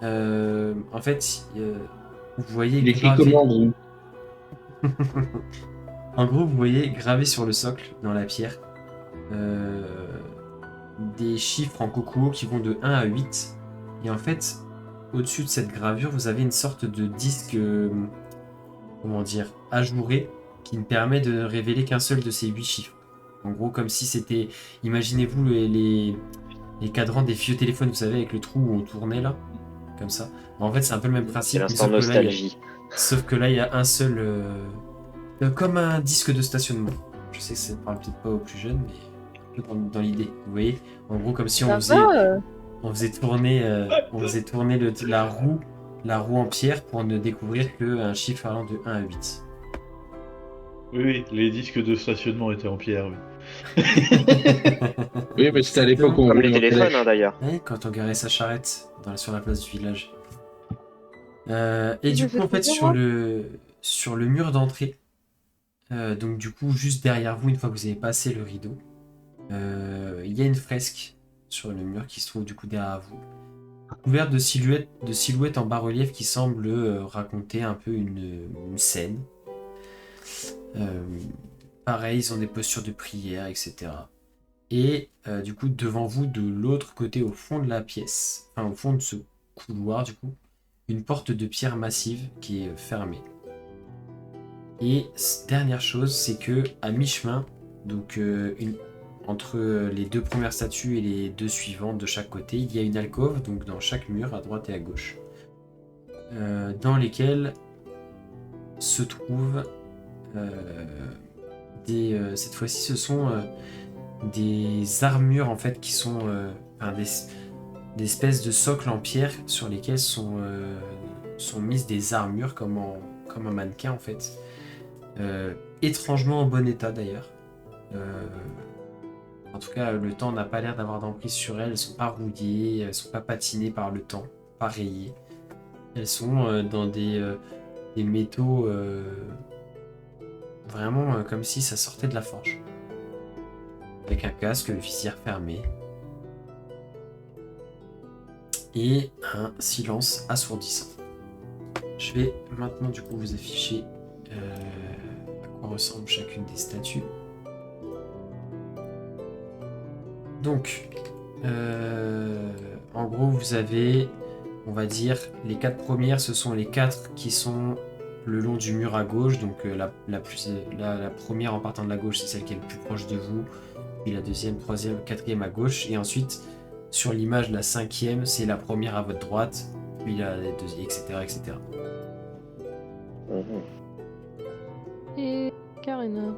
En fait, vous voyez Il écrit gravé... comment, Roux? En gros, vous voyez gravé sur le socle, dans la pierre, des chiffres en coco qui vont de 1 à 8. Et en fait, au-dessus de cette gravure, vous avez une sorte de disque, comment dire, ajouré, qui ne permet de révéler qu'un seul de ces 8 chiffres. En gros, comme si c'était... Imaginez-vous les cadrans des vieux téléphones, vous savez, avec le trou où on tournait là, comme ça. En fait, c'est un peu le même C'est principe, mais l'instant sauf que là, nostalgie. sauf que là, il y a un seul... comme un disque de stationnement. Je sais que ça ne parle peut-être pas aux plus jeunes, mais un peu dans l'idée. Vous voyez, en gros, comme si on faisait tourner la roue en pierre pour ne découvrir qu'un chiffre allant de 1 à 8. Oui, les disques de stationnement étaient en pierre. Oui. Oui, mais c'était à l'époque où on Comme les roulait en téléphones, calèche. d'ailleurs. Ouais, quand on garait sa charrette sur la place du village. Et du coup, en fait, sur le mur d'entrée, donc du coup, juste derrière vous, une fois que vous avez passé le rideau, il y a une fresque sur le mur qui se trouve du coup derrière vous, couverte de silhouettes en bas-relief qui semblent raconter un peu une scène. Pareil, ils ont des postures de prière, etc. Et du coup, devant vous, de l'autre côté, au fond de la pièce, enfin au fond de ce couloir, du coup, une porte de pierre massive qui est fermée. Et dernière chose, c'est que à mi-chemin, donc entre les 2 premières statues et les 2 suivantes de chaque côté, il y a une alcôve, donc dans chaque mur, à droite et à gauche, dans lesquelles se trouvent cette fois-ci, ce sont des armures en fait qui sont des espèces de socles en pierre sur lesquels sont mises des armures comme un mannequin en fait. Étrangement en bon état d'ailleurs. En tout cas, le temps n'a pas l'air d'avoir d'emprise sur elles. Elles sont pas rouillées, elles sont pas patinées par le temps, pas rayées. Elles sont dans des métaux vraiment comme si ça sortait de la forge. Avec un casque, le visière fermé. Et un silence assourdissant. Je vais maintenant du coup vous afficher à quoi ressemble chacune des statues. Donc, en gros, vous avez, on va dire, les 4 premières, ce sont les 4 qui sont le long du mur à gauche. Donc, la première en partant de la gauche, c'est celle qui est le plus proche de vous. Puis la deuxième, troisième, quatrième à gauche. Et ensuite, sur l'image, la 5e, c'est la première à votre droite. Puis la deuxième, etc., etc. Et Karina.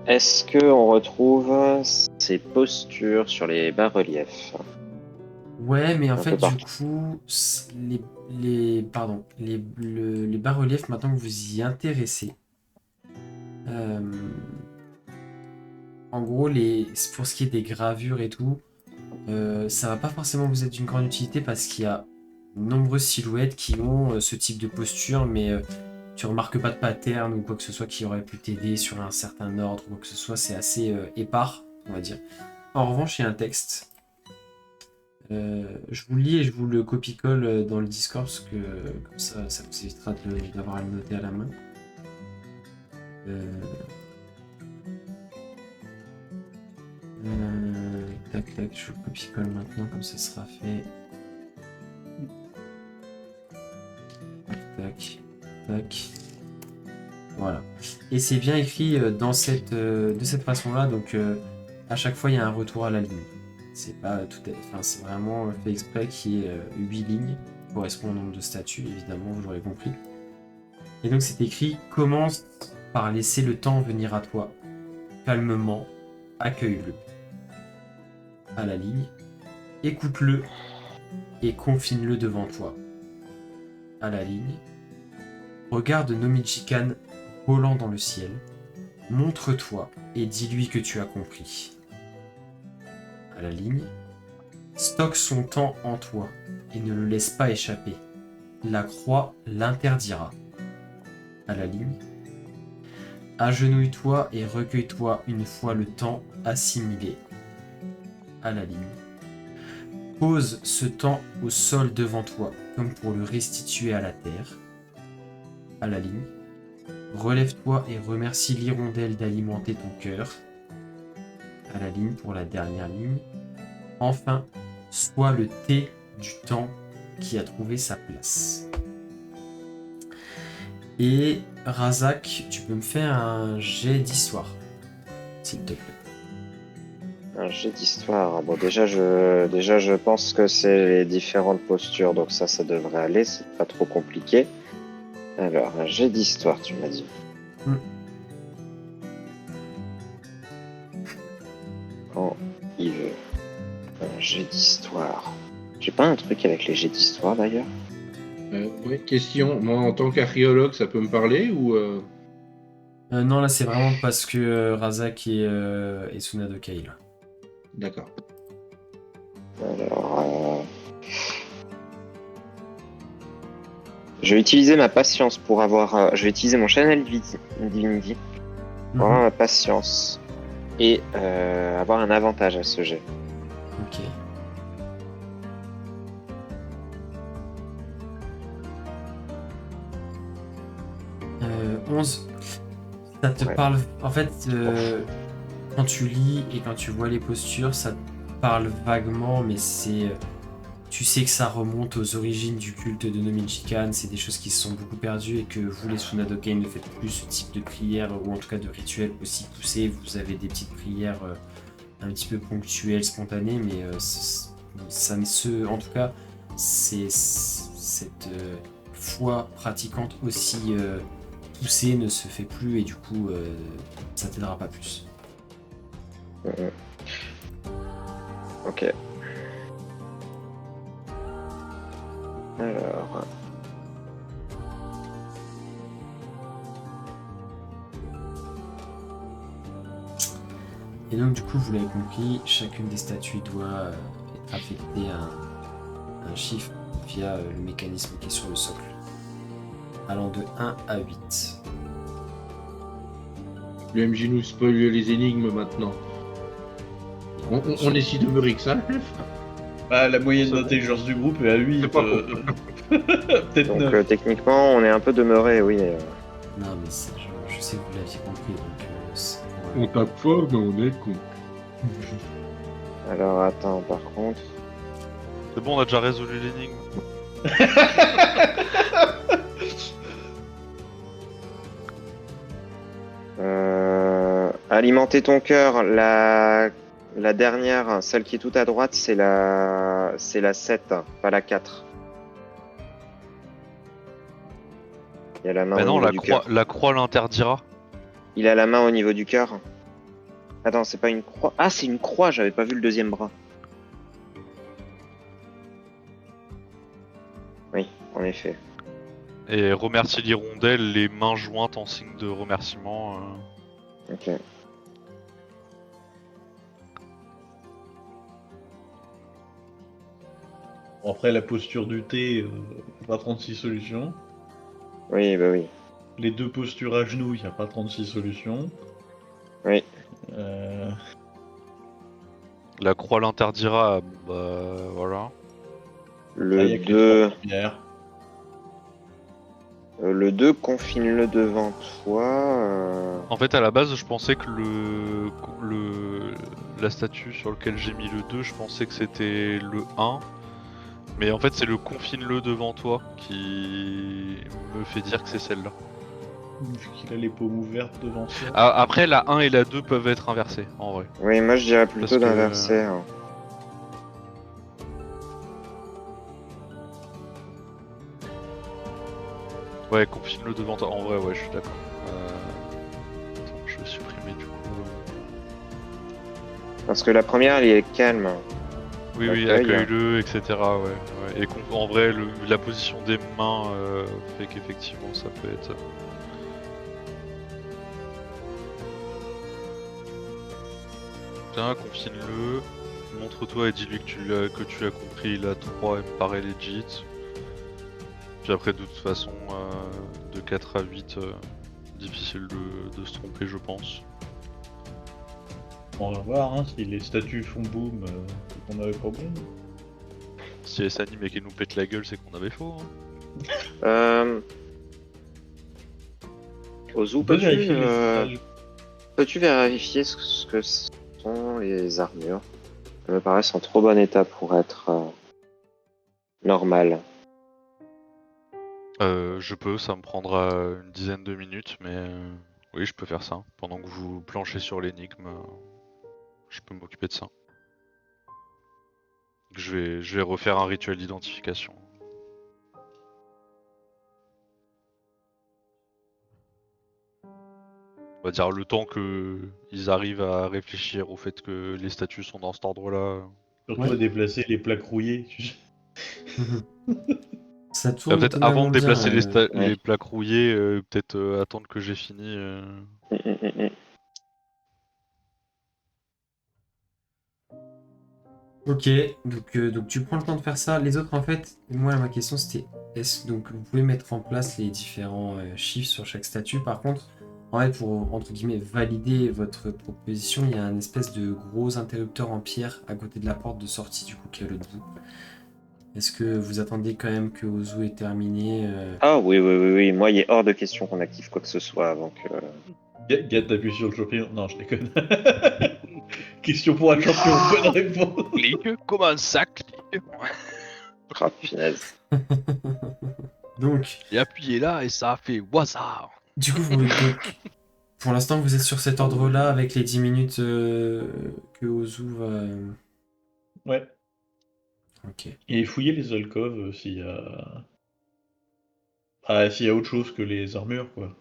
Est-ce qu'on retrouve ces postures sur les bas-reliefs? Ouais, mais en Un fait, peu du partout. coup, les bas-reliefs, maintenant que vous y intéressez, en gros, pour ce qui est des gravures et tout, ça va pas forcément vous être d'une grande utilité parce qu'il y a de nombreuses silhouettes qui ont ce type de posture, mais tu remarques pas de pattern ou quoi que ce soit qui aurait pu t'aider sur un certain ordre ou quoi que ce soit, c'est assez épars, on va dire. En revanche, il y a un texte. Je vous le lis et je vous le copie-colle dans le Discord parce que comme ça vous évitera d'avoir à le noter à la main. Tac tac, je le copie-colle maintenant comme ça sera fait. Tac tac. Voilà. Et c'est bien écrit de cette façon-là, donc à chaque fois il y a un retour à la ligne. C'est pas tout enfin, c'est vraiment fait exprès qu'il y ait 8 lignes, correspond au nombre de statues, évidemment, vous l'aurez compris. Et donc c'est écrit « Commence par laisser le temps venir à toi, calmement, accueille-le. » À la ligne, « Écoute-le et confine-le devant toi. » À la ligne, « Regarde Nomichikan volant dans le ciel, montre-toi et dis-lui que tu as compris. » À la ligne, stocke son temps en toi et ne le laisse pas échapper. La croix l'interdira. À la ligne, agenouille-toi et recueille-toi une fois le temps assimilé. À la ligne, pose ce temps au sol devant toi comme pour le restituer à la terre. À la ligne, relève-toi et remercie l'hirondelle d'alimenter ton cœur. À la ligne, pour la dernière ligne, enfin, sois le thé du temps qui a trouvé sa place. Et Razak, tu peux me faire un jet d'histoire, s'il te plaît. Un jet d'histoire. Bon, déjà, je pense que c'est les différentes postures, donc ça devrait aller, c'est pas trop compliqué. Alors, un jet d'histoire, tu m'as dit. Quand il veut. Un jet d'histoire. J'ai pas un truc avec les jets d'histoire, d'ailleurs? Ouais, question. Moi, en tant qu'archéologue, ça peut me parler ou Non, là, c'est vraiment parce que Razak et Tsunadokai, là. D'accord. Alors, je vais utiliser ma patience pour avoir... je vais utiliser mon Channel Divinity pour avoir ma patience et avoir un avantage à ce jet. Ok. 11. Ça te parle... En fait, quand tu lis et quand tu vois les postures, ça te parle vaguement, mais c'est... Tu sais que ça remonte aux origines du culte de Nomichikan, c'est des choses qui se sont beaucoup perdues et que vous, les Tsunadokai, ne faites plus ce type de prière, ou en tout cas de rituel aussi poussé. Vous avez des petites prières un petit peu ponctuelles, spontanées, mais ça ne se... En tout cas, c'est cette foi pratiquante aussi poussée ne se fait plus et du coup, ça t'aidera pas plus. Ok. Alors... Et donc du coup, vous l'avez compris, chacune des statues doit être affectée à un chiffre via le mécanisme qui est sur le socle, allant de 1 à 8. Le MJ nous spoil les énigmes maintenant. On est si demeuré que ça, chef? Bah, la moyenne d'intelligence du groupe est à 8. Peut-être Donc 9. techniquement, on est un peu demeuré, oui. Non mais je sais que vous l'aviez compris, donc On tape fort, mais on est con. Alors attends, par contre... C'est bon, on a déjà résolu l'énigme. Alimenter ton cœur, la dernière, celle qui est tout à droite, c'est la 7, pas la 4. Il a la main Bah au non, niveau du cœur. la croix l'interdira. Il a la main au niveau du cœur. Attends, c'est pas une croix. Ah, c'est une croix, j'avais pas vu le deuxième bras. Oui, en effet. Et remercie l'hirondelle, les mains jointes en signe de remerciement. Ok. Bon, après, la posture du thé, pas 36 solutions. Oui, bah oui. Les deux postures à genoux, il n'y a pas 36 solutions. Oui. La croix l'interdira, bah voilà. Le 2... Le 2, confine-le devant toi. En fait, à la base, je pensais que la statue sur laquelle j'ai mis le 2, je pensais que c'était le 1. Mais en fait, c'est le confine-le devant toi qui me fait dire que c'est celle-là. Vu qu'il a les paumes ouvertes devant ça. Après, la 1 et la 2 peuvent être inversées, en vrai. Oui, moi je dirais plutôt Parce que- d'inverser. Ouais, confine-le devant toi. En vrai, ouais, je suis d'accord. Attends, je vais supprimer du coup. Parce que la première, elle est calme. Oui, oui, Accueil. accueille-le, etc. Ouais. Et en vrai, la position des mains fait qu'effectivement, ça peut être. Tiens, confine-le. Montre-toi et dis-lui que tu as compris la 3 elle me paraît legit. Puis après, de toute façon, de 4 à 8, difficile de se tromper, je pense. On va voir, hein, si les statues font boom, c'est qu'on avait pas bon. Si elle s'anime et qu'elle nous pète la gueule, c'est qu'on avait faux. Hein. Ozu, On peut vérifier les stages. peux-tu vérifier ce que sont les armures? Elles me paraissent en trop bon état pour être normales. Je peux, ça me prendra une dizaine de minutes, mais oui, je peux faire ça. Pendant que vous planchez sur l'énigme, je peux m'occuper de ça. Je vais refaire un rituel d'identification. On va dire le temps que ils arrivent à réfléchir au fait que les statues sont dans cet ordre-là. Surtout Ouais. à déplacer les plaques rouillées. Ça tourne Peut-être avant étonnamment de bien. déplacer Ouais. les plaques rouillées, peut-être attendre que j'ai fini. Ok, donc tu prends le temps de faire ça. Les autres, en fait, moi, ma question c'était, donc vous pouvez mettre en place les différents chiffres sur chaque statut. Par contre, en fait, pour entre guillemets valider votre proposition, il y a un espèce de gros interrupteur en pierre à côté de la porte de sortie du coup qui est à l'autre bout. Est-ce que vous attendez quand même que Ozu ait terminé Ah oui. Moi, il est hors de question qu'on active quoi que ce soit avant que. Gat, t'appuies sur le champion. Non, je déconne. Question pour un champion, bonne réponse. Clique, comment ça clique? Ah, punaise. Donc, Et appuyez là et ça a fait WhatsApp. du coup, donc, pour l'instant, vous êtes sur cet ordre-là avec les 10 minutes que Ozu va. Ouais. Ok. Et fouiller les alcôves s'il y a. Ah, s'il y a autre chose que les armures, quoi.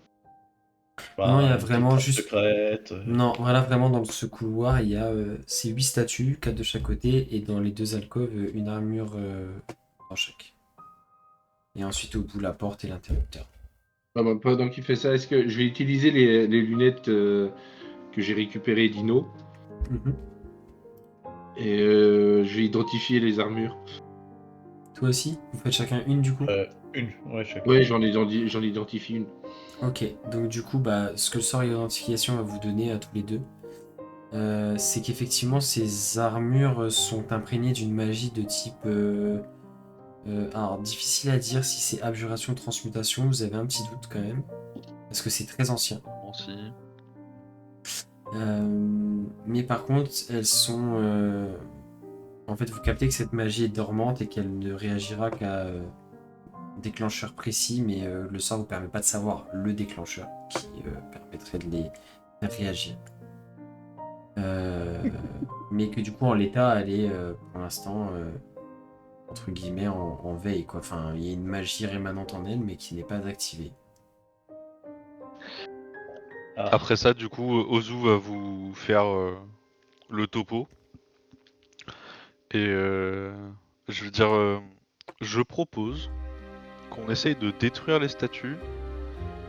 Non, il y a Une petite vraiment trappe juste. secrète. Non, voilà, vraiment dans ce couloir, il y a ces 8 statues, 4 de chaque côté, et dans les deux alcôves, une armure dans chaque. Et ensuite, au bout, la porte et l'interrupteur. Pendant qu'il fait ça, est-ce que je vais utiliser les lunettes que j'ai récupérées d'Ino Mhm. et je vais identifier les armures. Toi aussi, vous faites chacun une du coup. Une, ouais, chacun. Ouais, j'en identifie une. Ok, donc du coup, ce que le sort d'identification va vous donner à tous les deux, c'est qu'effectivement, ces armures sont imprégnées d'une magie de type. Alors, difficile à dire si c'est abjuration, transmutation, vous avez un petit doute quand même, parce que c'est très ancien. Bon, si. Mais par contre, elles sont. En fait, vous captez que cette magie est dormante et qu'elle ne réagira qu'à déclencheur précis, mais le sort ne vous permet pas de savoir le déclencheur qui permettrait de les faire réagir. Mais que du coup, en l'état, elle est pour l'instant entre guillemets en veille, quoi. Enfin, il y a une magie rémanente en elle, mais qui n'est pas activée. Ah. Après ça, du coup, Ozu va vous faire le topo. Et je veux dire, je propose qu'on essaye de détruire les statues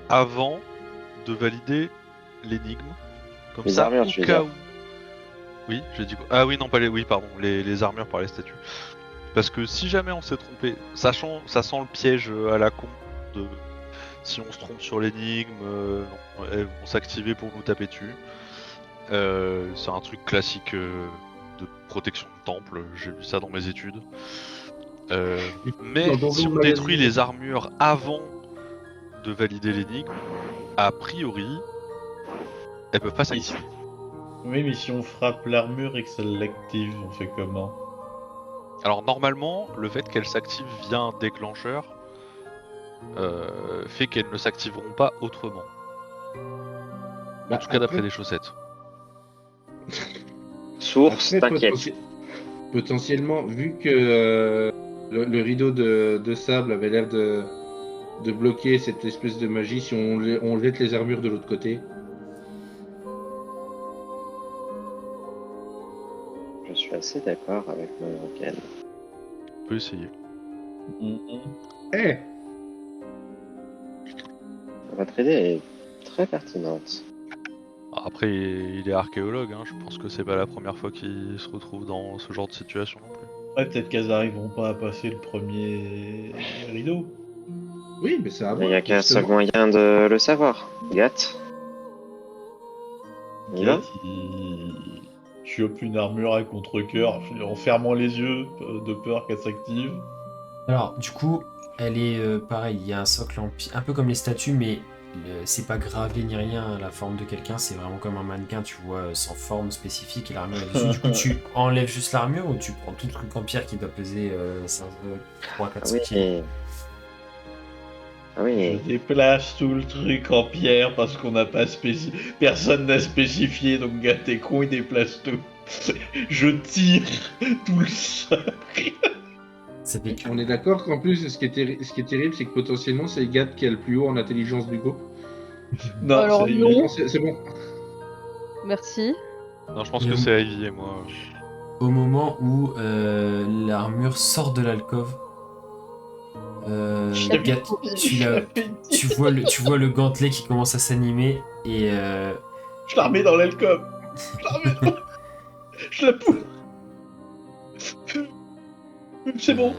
avant de valider l'énigme. Comme Les ça, armures, au tu veux cas dire. où. Oui, j'ai dit quoi? Ah oui, non, pas les. Oui, pardon, les armures par les statues. Parce que si jamais on s'est trompé, sachant, ça sent le piège à la con de. Si on se trompe sur l'énigme, elles vont s'activer pour nous taper dessus. C'est un truc classique de protection de temple, j'ai vu ça dans mes études. Mais Dans si le on magazine. détruit les armures avant de valider l'énigme, a priori, elles peuvent pas s'activer. Oui, mais si on frappe l'armure et que ça l'active, on fait comment? Alors normalement, le fait qu'elles s'activent via un déclencheur fait qu'elles ne s'activeront pas autrement. En tout cas d'après les chaussettes. Source, Après, t'inquiète. potentiellement, vu que le rideau de sable avait l'air de bloquer cette espèce de magie si on jette les armures de l'autre côté. Je suis assez d'accord avec Morgan. On peut essayer. Eh, Votre idée est très pertinente. Après, il est archéologue, hein. Je pense que c'est pas la première fois qu'il se retrouve dans ce genre de situation non plus. Ouais, peut-être qu'elles arriveront pas à passer le premier rideau. oui, mais ça Il avance. n'y a qu'un seul justement. moyen de le savoir. Gat. On y va Gat, il chope une armure à contre-cœur en fermant les yeux de peur qu'elle s'active. Alors, du coup, elle est pareil, il y a un socle un peu comme les statues, mais c'est pas gravé ni rien à la forme de quelqu'un, c'est vraiment comme un mannequin, tu vois, sans forme spécifique et l'armure est dessus. Du coup, tu enlèves juste l'armure ou tu prends tout le truc en pierre qui doit peser 3, 4, Ah 5 kilos. oui. Ah Je oui. déplace tout le truc en pierre parce qu'on n'a pas personne n'a spécifié, donc Gat est con, il déplace tout. Je tire tout le sol. Ça fait que- On est d'accord qu'en plus, ce qui est terrible, c'est que potentiellement, c'est Gat qui a le plus haut en intelligence du groupe. Non, Alors, c'est non. Ivy. Non, c'est bon. Merci. Non, je pense Et que on- c'est Ivy et moi. Au moment où l'armure sort de l'alcôve, Gat, tu vois le gantelet qui commence à s'animer et Je la remets dans l'alcôve. Je la remets dans... Je la pousse. C'est bon.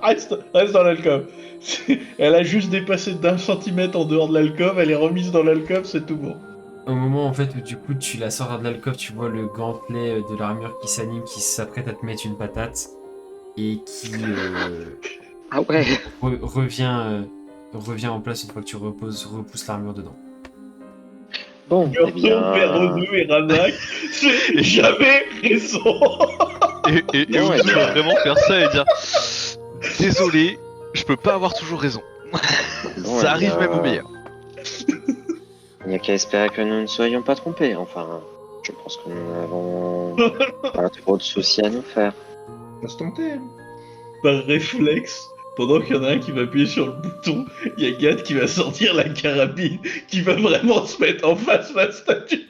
Reste dans l'alcôve. Elle a juste dépassé d'1 centimètre en dehors de l'alcôve, elle est remise dans l'alcôve, c'est tout bon. au moment en fait où du coup tu la sors de l'alcôve, tu vois le gantelet de l'armure qui s'anime, qui s'apprête à te mettre une patate et qui Ah ouais. revient en place une fois que tu repousses l'armure dedans. Bon, Je eh bien... retourne vers Ozu et Razak. J'avais raison. Et Non, Ozu et- va vraiment faire ça et dire désolé, je peux pas avoir toujours raison. Bon, Ça eh arrive bien, même au meilleur. Il n'y a qu'à espérer que nous ne soyons pas trompés. Enfin, je pense que nous n'avons pas trop de soucis à nous faire. On va se tenter. Hein. Par réflexe, pendant qu'il y en a un qui va appuyer sur le bouton, il y a Gat qui va sortir la carabine, qui va vraiment se mettre en face de la statue.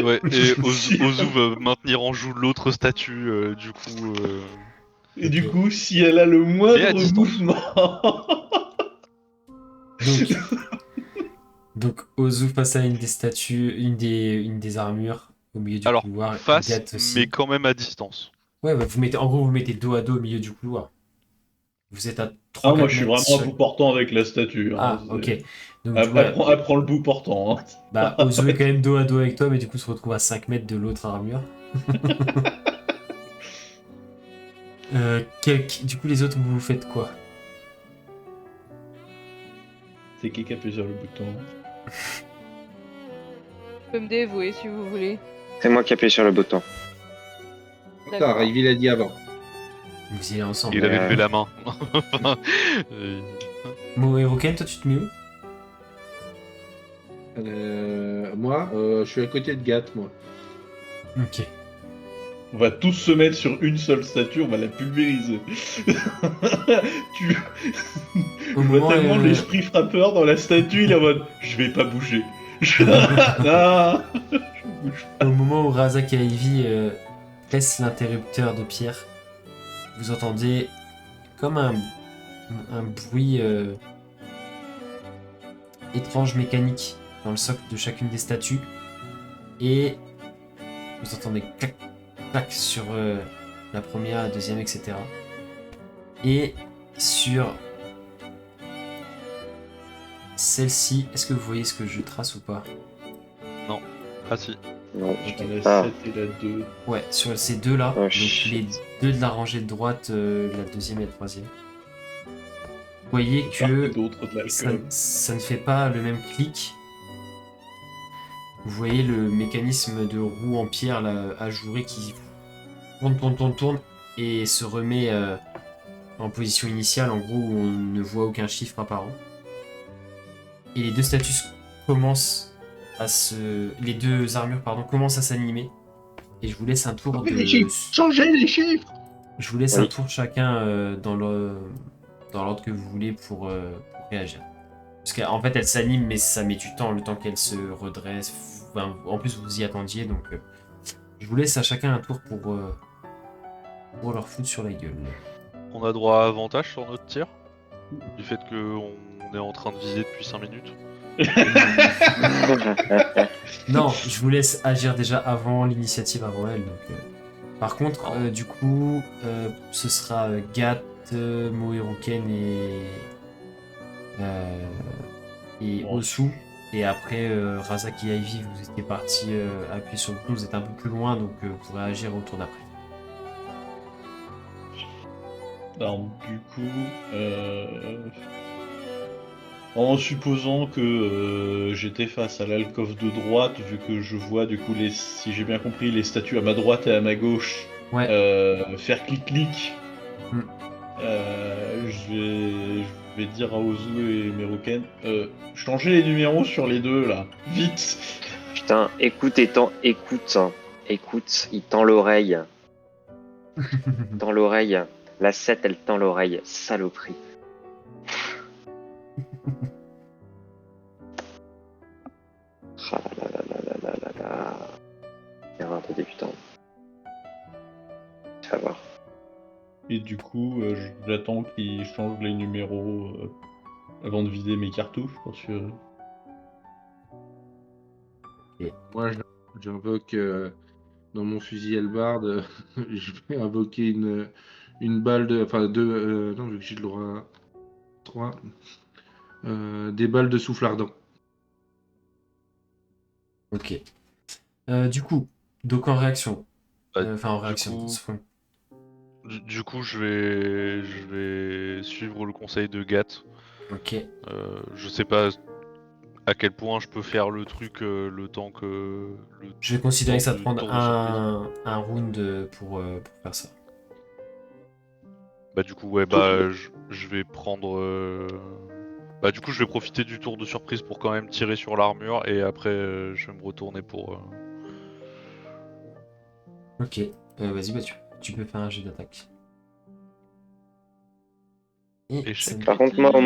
Ouais, et Ozu va maintenir en joue l'autre statue, du coup. Et du Ok. coup, si elle a le Et à moindre distance. mouvement... Donc Ozu face à une des statues, une des armures au milieu du Alors, couloir, face, Gat aussi. mais quand même à distance. Ouais, bah, vous mettez dos à dos au milieu du couloir. Vous êtes à 3 Ah, moi 4 je suis mètres vraiment à chaque- bout portant avec la statue. Ah, hein, ok. c'est- Donc, Elle, ouais, elle prend le bout portant. Hein. bah, Ozu est quand même dos à dos avec toi, mais du coup se retrouve à 5 mètres de l'autre armure. Du coup, les autres, vous faites quoi? C'est qui qui appuie sur le bouton? Je peux me dévouer si vous voulez. C'est moi qui appuie sur le bouton. D'accord. Tard, Ivy l'a dit avant. Vous y allez ensemble. Il avait Ouais. levé la main. Mo et Roken, toi tu te mets où? Moi, je suis à côté de Gat, moi. Ok. On va tous se mettre sur une seule statue, on va la pulvériser. Tu... Au Je vois moment, tellement l'esprit frappeur dans la statue, il est en mode je vais pas bouger. Non, je bouge au moment où Razak et Ivy pressent l'interrupteur de pierre, vous entendez comme un bruit étrange mécanique dans le socle de chacune des statues et vous entendez clac clac sur la première, la deuxième, etc. Et sur celle-ci, est-ce que vous voyez ce que je trace ou pas? Ah si. Non. pas. La Ah. 7 et la 2. Ouais, sur ces deux-là, Oh, donc shit. les deux de la rangée de droite, la deuxième et la troisième. Vous voyez Part et que d'autres de ça, l'alcool. ça ne fait pas le même clic. Vous voyez le mécanisme de roue en pierre là, ajouré qui tourne et se remet en position initiale, en gros où on ne voit aucun chiffre apparent. Et les deux statues commencent à les deux armures pardon commencent à s'animer. Et je vous laisse un tour Les chiffres. Changez les chiffres. je vous laisse Oui. un tour chacun dans l'ordre que vous voulez pour réagir. Parce qu'en fait, elle s'anime, mais ça met du temps, le temps qu'elle se redresse. Enfin, en plus, vous y attendiez, donc je vous laisse à chacun un tour pour leur foutre sur la gueule. On a droit à avantage sur notre tir, du fait qu'on est en train de viser depuis 5 minutes. Non, je vous laisse agir déjà avant l'initiative, avant elle. Donc, par contre, du coup, ce sera Gat, Moeruken et Osu. Et après, Razak et Ivy, vous étiez partis appuyer sur le bouton, vous êtes un peu plus loin, donc vous pourrez agir au tour d'après. Alors, du coup, en supposant que j'étais face à l'alcôve de droite, vu que je vois du coup si j'ai bien compris, les statues à ma droite et à ma gauche Ouais. faire clic-clic, Mm. je vais dire à Ozu et Meruken, changez les numéros sur les deux là, vite. Putain, écoute, il tend l'oreille. Il tend l'oreille. La 7, elle tend l'oreille. Saloperie. Ah là là là là là là là. Erreur de débutant. Tu vas voir. Et du coup, j'attends qu'ils changent les numéros avant de vider mes cartouches, parce que... Moi, j'invoque dans mon fusil hallebarde, je vais invoquer une balle de. Enfin, deux. Non, vu que j'ai le droit à 3. Des balles de souffle ardent. Ok. Du coup, donc en réaction. Enfin, en Du réaction. coup- Du coup, je vais suivre le conseil de Gat. Ok. Je sais pas à quel point je peux faire le truc le temps que... Je vais considérer que ça te du prend tour de surprise. un round pour faire ça. Bah du coup, ouais, bah je vais prendre... Bah du coup, je vais profiter du tour de surprise pour quand même tirer sur l'armure, et après, je vais me retourner pour... Ok. Vas-y, bah tu peux faire un jet d'attaque. Et Échec. ça- Par contre, moi, au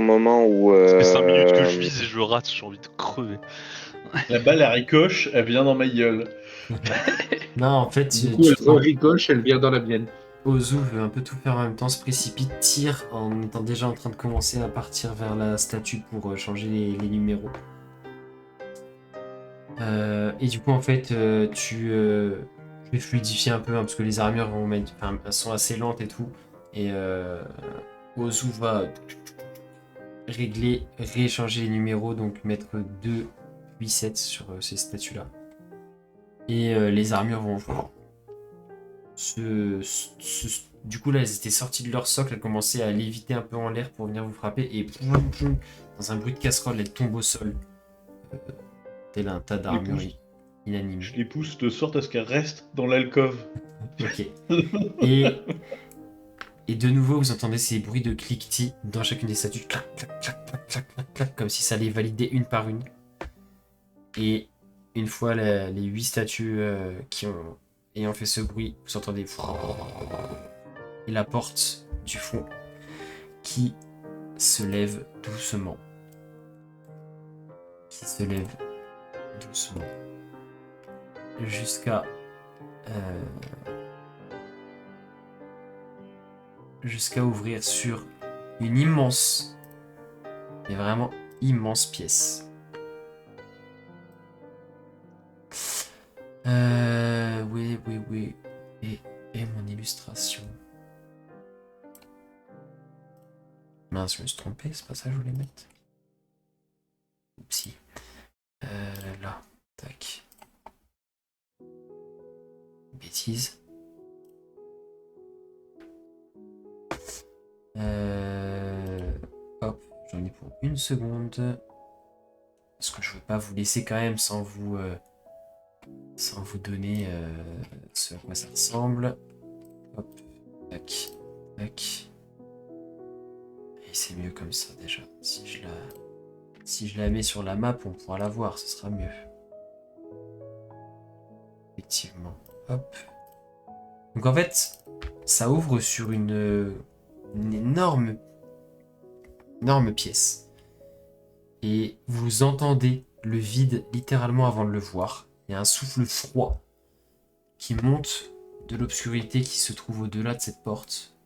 moment où. Ça fait 5 minutes que je vise et je rate, j'ai envie de crever. La balle, elle ricoche, elle vient dans ma gueule. Non, en fait, Du coup, elle ricoche, elle vient dans la mienne. Ozu veut un peu tout faire en même temps, se précipite, tire en étant déjà en train de commencer à partir vers la statue pour changer les numéros. Et du coup, en fait, je vais fluidifier un peu, hein, parce que les armures elles sont assez lentes et tout. Et Ozu va rééchanger les numéros, donc mettre 2, 8, 7 sur ces statues-là. Et les armures vont du coup là elles étaient sorties de leur socle, elles commençaient à léviter un peu en l'air pour venir vous frapper et dans un bruit de casserole elles tombent au sol tel un tas d'armures inanimées. Je les pousse de sorte à ce qu'elles restent dans l'alcôve. Ok. Et de nouveau vous entendez ces bruits de cliquetis dans chacune des statues, clac clac clac clac clac clac clac, comme si ça allait valider une par une. Et une fois les 8 statues ayant fait ce bruit, vous entendez et la porte du fond qui se lève doucement. Jusqu'à ouvrir sur une immense, mais vraiment immense pièce. Oui. Et mon illustration. Mince, je me suis trompé, c'est pas ça que je voulais mettre. Oupsie. Là, tac. Bêtise. Hop, j'en ai pour une seconde. Parce que je veux pas vous laisser quand même sans vous donner ce à quoi ça ressemble. Hop, tac, tac. Et c'est mieux comme ça déjà. Si je la mets sur la map, on pourra la voir, ce sera mieux. Effectivement. Hop. Donc en fait, ça ouvre sur une énorme pièce. et vous entendez le vide littéralement avant de le voir. Il y a un souffle froid qui monte de l'obscurité qui se trouve au-delà de cette porte.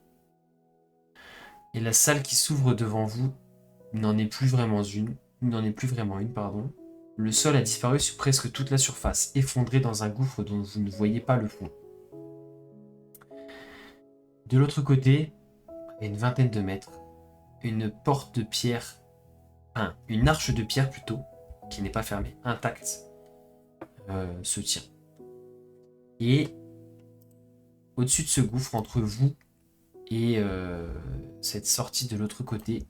Et la salle qui s'ouvre devant vous n'en est plus vraiment une, pardon. Le sol a disparu sur presque toute la surface, effondré dans un gouffre dont vous ne voyez pas le fond. De l'autre côté, à une vingtaine de mètres, une porte de pierre, une arche de pierre plutôt, qui n'est pas fermée, intacte, se tient. Et au-dessus de ce gouffre, entre vous et cette sortie de l'autre côté,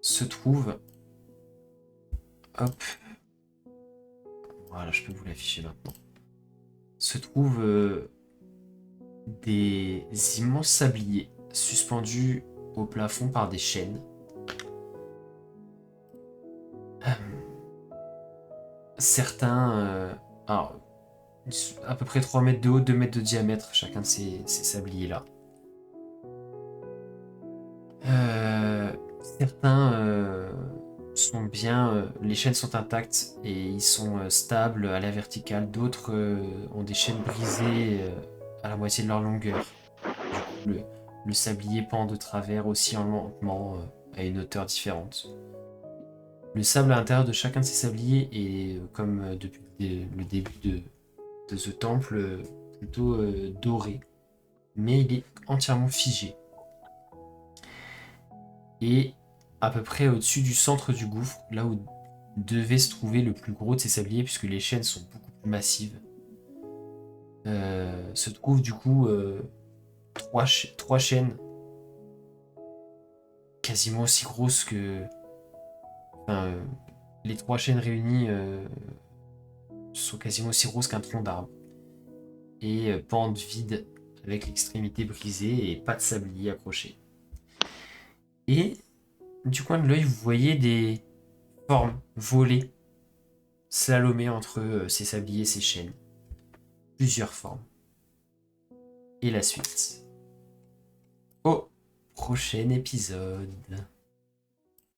se trouve... Hop. Voilà, je peux vous l'afficher maintenant. Se trouvent des immenses sabliers suspendus au plafond par des chaînes. Certains... alors, à peu près 3 mètres de haut, 2 mètres de diamètre, chacun de ces sabliers-là. Certains sont bien... les chaînes sont intactes et ils sont stables à la verticale. D'autres ont des chaînes brisées à la moitié de leur longueur. Du coup, le sablier pend de travers aussi lentement à une hauteur différente. Le sable à l'intérieur de chacun de ces sabliers est, comme depuis le début de ce temple, plutôt doré. Mais il est entièrement figé. Et à peu près au-dessus du centre du gouffre, là où devait se trouver le plus gros de ces sabliers, puisque les chaînes sont beaucoup plus massives, se trouvent du coup 3 chaînes quasiment aussi grosses que... les 3 chaînes réunies sont quasiment aussi grosses qu'un tronc d'arbre. Et pendent vides avec l'extrémité brisée et pas de sablier accroché. Et du coin de l'œil, vous voyez des formes volées, slalomées entre ces sabliers et ces chaînes. Plusieurs formes. Et la suite au prochain épisode.